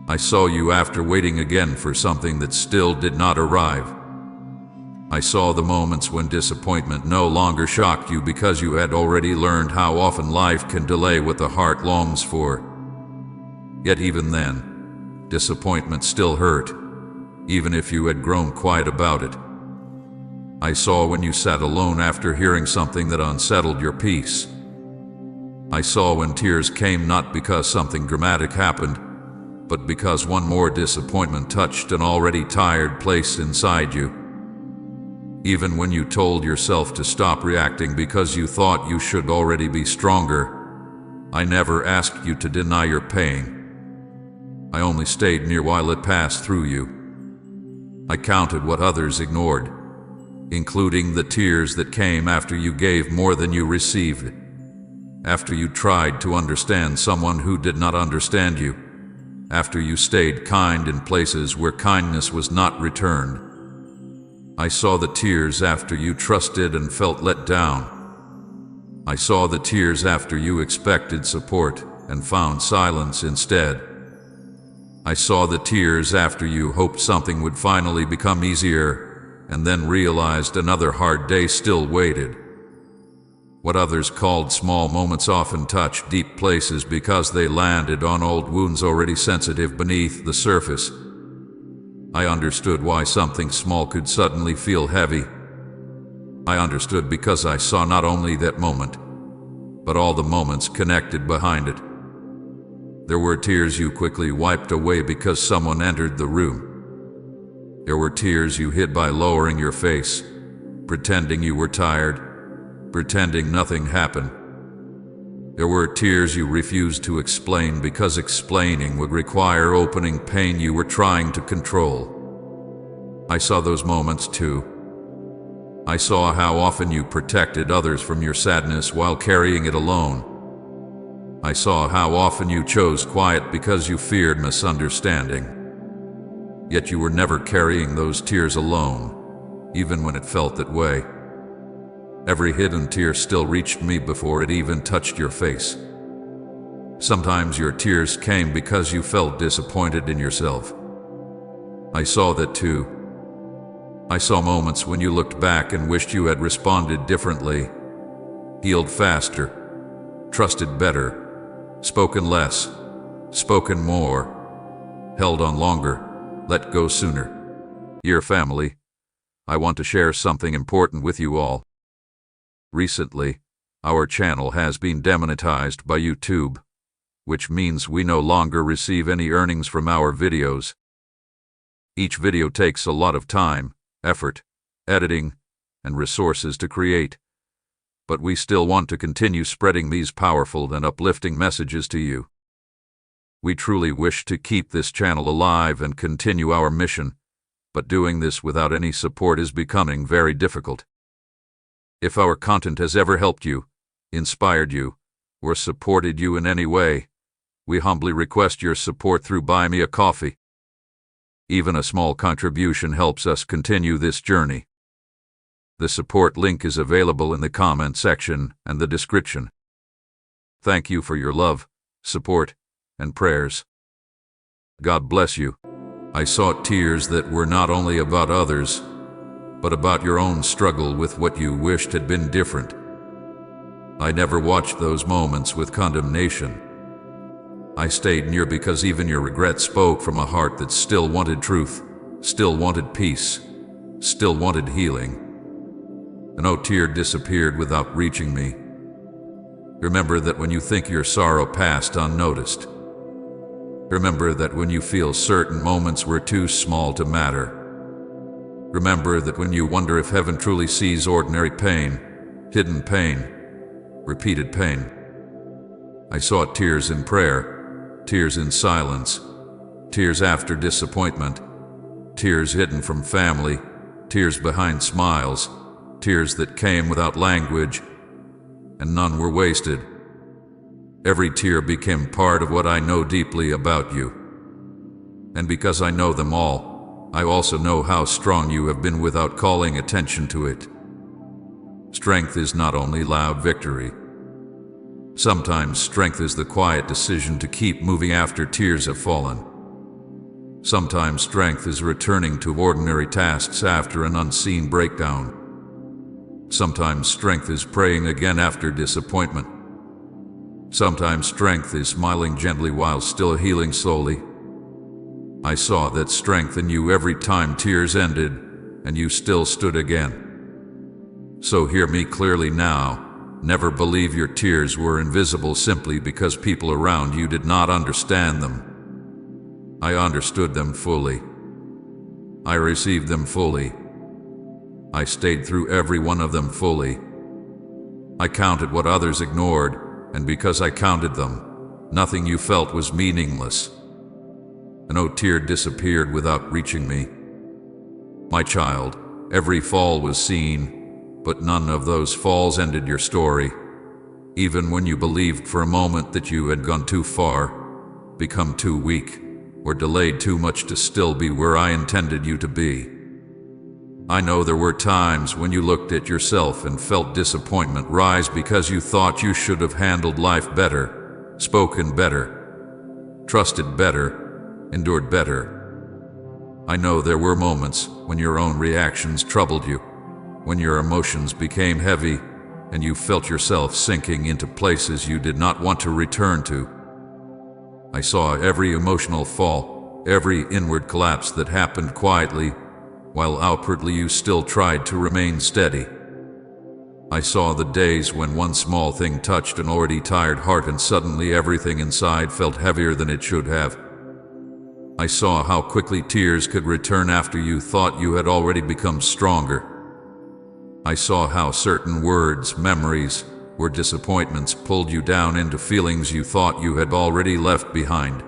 I saw you after waiting again for something that still did not arrive. I saw the moments when disappointment no longer shocked you because you had already learned how often life can delay what the heart longs for. Yet even then, disappointment still hurt, even if you had grown quiet about it. I saw when you sat alone after hearing something that unsettled your peace. I saw when tears came not because something dramatic happened, but because one more disappointment touched an already tired place inside you. Even when you told yourself to stop reacting because you thought you should already be stronger, I never asked you to deny your pain. I only stayed near while it passed through you. I counted what others ignored, including the tears that came after you gave more than you received, after you tried to understand someone who did not understand you, after you stayed kind in places where kindness was not returned. I saw the tears after you trusted and felt let down. I saw the tears after you expected support and found silence instead. I saw the tears after you hoped something would finally become easier and then realized another hard day still waited. What others called small moments often touch deep places because they landed on old wounds already sensitive beneath the surface. I understood why something small could suddenly feel heavy. I understood because I saw not only that moment, but all the moments connected behind it. There were tears you quickly wiped away because someone entered the room. There were tears you hid by lowering your face, pretending you were tired, pretending nothing happened. There were tears you refused to explain because explaining would require opening pain you were trying to control. I saw those moments too. I saw how often you protected others from your sadness while carrying it alone. I saw how often you chose quiet because you feared misunderstanding. Yet you were never carrying those tears alone, even when it felt that way. Every hidden tear still reached me before it even touched your face. Sometimes your tears came because you felt disappointed in yourself. I saw that too. I saw moments when you looked back and wished you had responded differently, healed faster, trusted better, spoken less, spoken more, held on longer, let go sooner. Dear family, I want to share something important with you all. Recently, our channel has been demonetized by YouTube, which means we no longer receive any earnings from our videos. Each video takes a lot of time, effort, editing, and resources to create, but we still want to continue spreading these powerful and uplifting messages to you. We truly wish to keep this channel alive and continue our mission, but doing this without any support is becoming very difficult. If our content has ever helped you, inspired you, or supported you in any way, we humbly request your support through Buy Me a Coffee. Even a small contribution helps us continue this journey. The support link is available in the comment section and the description. Thank you for your love, support, and prayers. God bless you. I saw tears that were not only about others, but about your own struggle with what you wished had been different. I never watched those moments with condemnation. I stayed near because even your regret spoke from a heart that still wanted truth, still wanted peace, still wanted healing. No tear disappeared without reaching me. Remember that when you think your sorrow passed unnoticed. Remember that when you feel certain moments were too small to matter. Remember that when you wonder if heaven truly sees ordinary pain, hidden pain, repeated pain. I saw tears in prayer, tears in silence, tears after disappointment, tears hidden from family, tears behind smiles, tears that came without language, and none were wasted. Every tear became part of what I know deeply about you. And because I know them all, I also know how strong you have been without calling attention to it. Strength is not only loud victory. Sometimes strength is the quiet decision to keep moving after tears have fallen. Sometimes strength is returning to ordinary tasks after an unseen breakdown. Sometimes strength is praying again after disappointment. Sometimes strength is smiling gently while still healing slowly. I saw that strength in you every time tears ended, and you still stood again. So hear me clearly now. Never believe your tears were invisible simply because people around you did not understand them. I understood them fully. I received them fully. I stayed through every one of them fully. I counted what others ignored, and because I counted them, nothing you felt was meaningless. No tear disappeared without reaching me. My child, every fall was seen, but none of those falls ended your story. Even when you believed for a moment that you had gone too far, become too weak, or delayed too much to still be where I intended you to be. I know there were times when you looked at yourself and felt disappointment rise because you thought you should have handled life better, spoken better, trusted better, endured better. I know there were moments when your own reactions troubled you, when your emotions became heavy and you felt yourself sinking into places you did not want to return to. I saw every emotional fall, every inward collapse that happened quietly, while outwardly you still tried to remain steady. I saw the days when one small thing touched an already tired heart and suddenly everything inside felt heavier than it should have. I saw how quickly tears could return after you thought you had already become stronger. I saw how certain words, memories, or disappointments pulled you down into feelings you thought you had already left behind.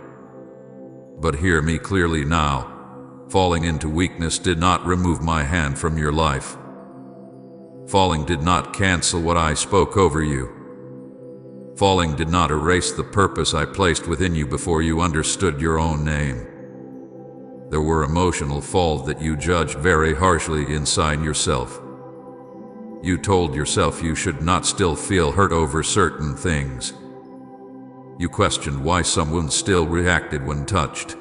But hear me clearly now. Falling into weakness did not remove my hand from your life. Falling did not cancel what I spoke over you. Falling did not erase the purpose I placed within you before you understood your own name. There were emotional falls that you judged very harshly inside yourself. You told yourself you should not still feel hurt over certain things. You questioned why someone still reacted when touched.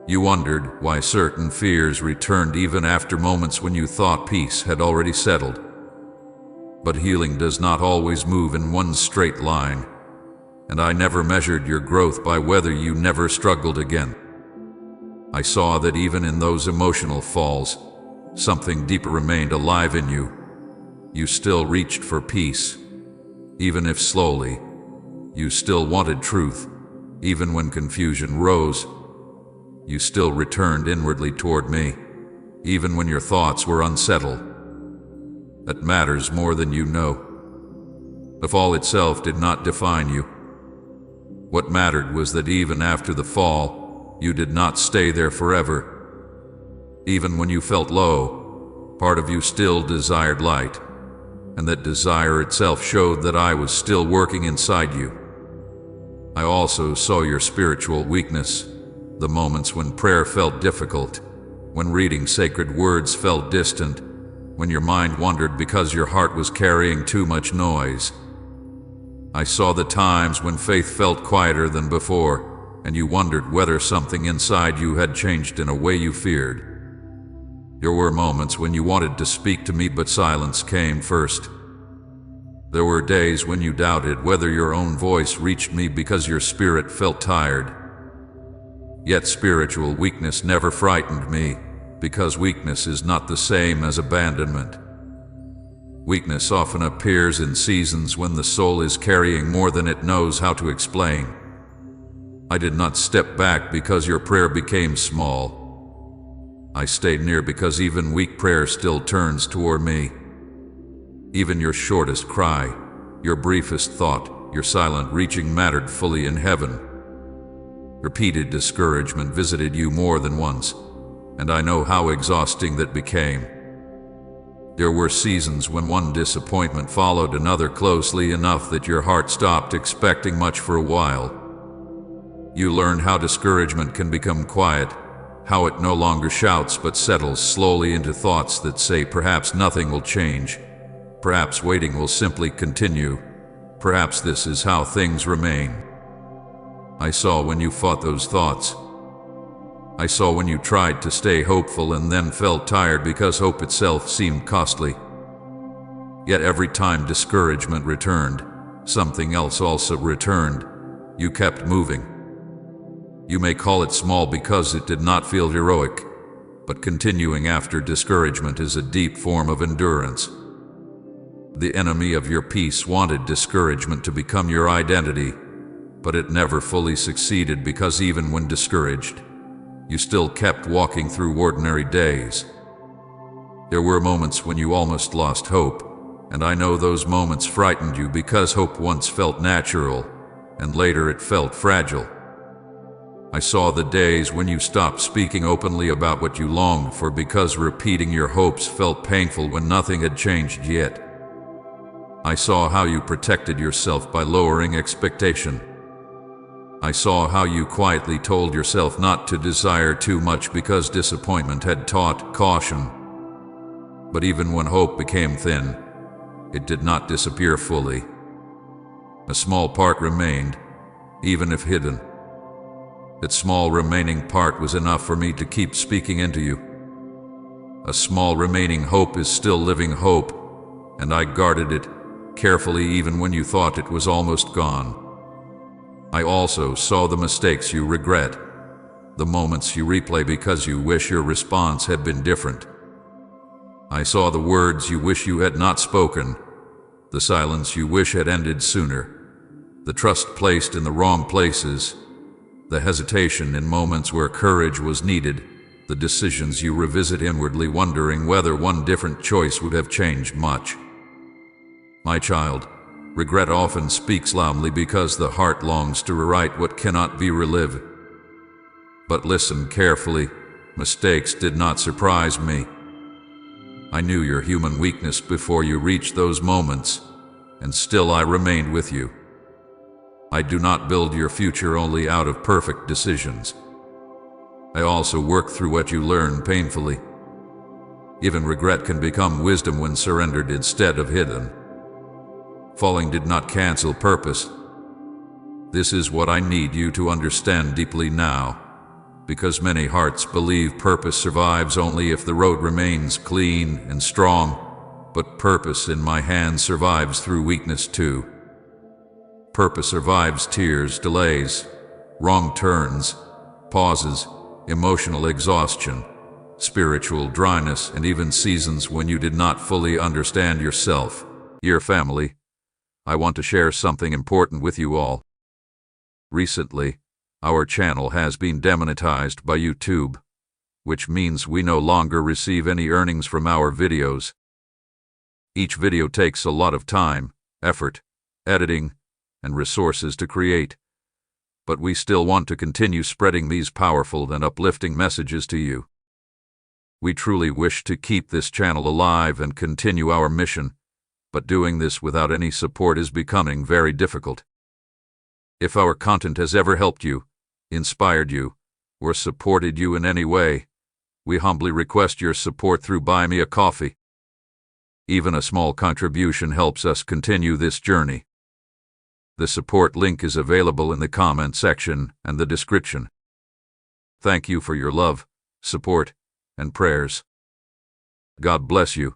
You wondered why certain fears returned even after moments when you thought peace had already settled. But healing does not always move in one straight line, and I never measured your growth by whether you never struggled again. I saw that even in those emotional falls, something deeper remained alive in you. You still reached for peace, even if slowly. You still wanted truth, even when confusion rose. You still returned inwardly toward me, even when your thoughts were unsettled. That matters more than you know. The fall itself did not define you. What mattered was that even after the fall, you did not stay there forever. Even when you felt low, part of you still desired light, and that desire itself showed that I was still working inside you. I also saw your spiritual weakness, the moments when prayer felt difficult, when reading sacred words felt distant, when your mind wandered because your heart was carrying too much noise. I saw the times when faith felt quieter than before, and you wondered whether something inside you had changed in a way you feared. There were moments when you wanted to speak to me, but silence came first. There were days when you doubted whether your own voice reached me because your spirit felt tired. Yet spiritual weakness never frightened me, because weakness is not the same as abandonment. Weakness often appears in seasons when the soul is carrying more than it knows how to explain. I did not step back because your prayer became small. I stayed near because even weak prayer still turns toward me. Even your shortest cry, your briefest thought, your silent reaching mattered fully in heaven. Repeated discouragement visited you more than once, and I know how exhausting that became. There were seasons when one disappointment followed another closely enough that your heart stopped expecting much for a while. You learned how discouragement can become quiet, how it no longer shouts but settles slowly into thoughts that say perhaps nothing will change, perhaps waiting will simply continue, perhaps this is how things remain. I saw when you fought those thoughts. I saw when you tried to stay hopeful and then felt tired because hope itself seemed costly. Yet every time discouragement returned, something else also returned. You kept moving. You may call it small because it did not feel heroic, but continuing after discouragement is a deep form of endurance. The enemy of your peace wanted discouragement to become your identity, but it never fully succeeded because even when discouraged, you still kept walking through ordinary days. There were moments when you almost lost hope, and I know those moments frightened you because hope once felt natural, and later it felt fragile. I saw the days when you stopped speaking openly about what you longed for because repeating your hopes felt painful when nothing had changed yet. I saw how you protected yourself by lowering expectation. I saw how you quietly told yourself not to desire too much because disappointment had taught caution. But even when hope became thin, it did not disappear fully. A small part remained, even if hidden. That small remaining part was enough for me to keep speaking into you. A small remaining hope is still living hope, and I guarded it carefully even when you thought it was almost gone. I also saw the mistakes you regret, the moments you replay because you wish your response had been different. I saw the words you wish you had not spoken, the silence you wish had ended sooner, the trust placed in the wrong places, the hesitation in moments where courage was needed, the decisions you revisit inwardly wondering whether one different choice would have changed much. My child, regret often speaks loudly because the heart longs to rewrite what cannot be relived. But listen carefully, mistakes did not surprise me. I knew your human weakness before you reached those moments, and still I remained with you. I do not build your future only out of perfect decisions. I also work through what you learn painfully. Even regret can become wisdom when surrendered instead of hidden. Falling did not cancel purpose. This is what I need you to understand deeply now, because many hearts believe purpose survives only if the road remains clean and strong, but purpose in my hands survives through weakness too. Purpose survives tears, delays, wrong turns, pauses, emotional exhaustion, spiritual dryness, and even seasons when you did not fully understand yourself. Dear family, I want to share something important with you all. Recently, our channel has been demonetized by YouTube, which means we no longer receive any earnings from our videos. Each video takes a lot of time, effort, editing, and resources to create. but we still want to continue spreading these powerful and uplifting messages to you. We truly wish to keep this channel alive and continue our mission, but doing this without any support is becoming very difficult. If our content has ever helped you, inspired you, or supported you in any way, we humbly request your support through Buy Me a Coffee. Even a small contribution helps us continue this journey. The support link is available in the comment section and the description. Thank you for your love, support, and prayers. God bless you.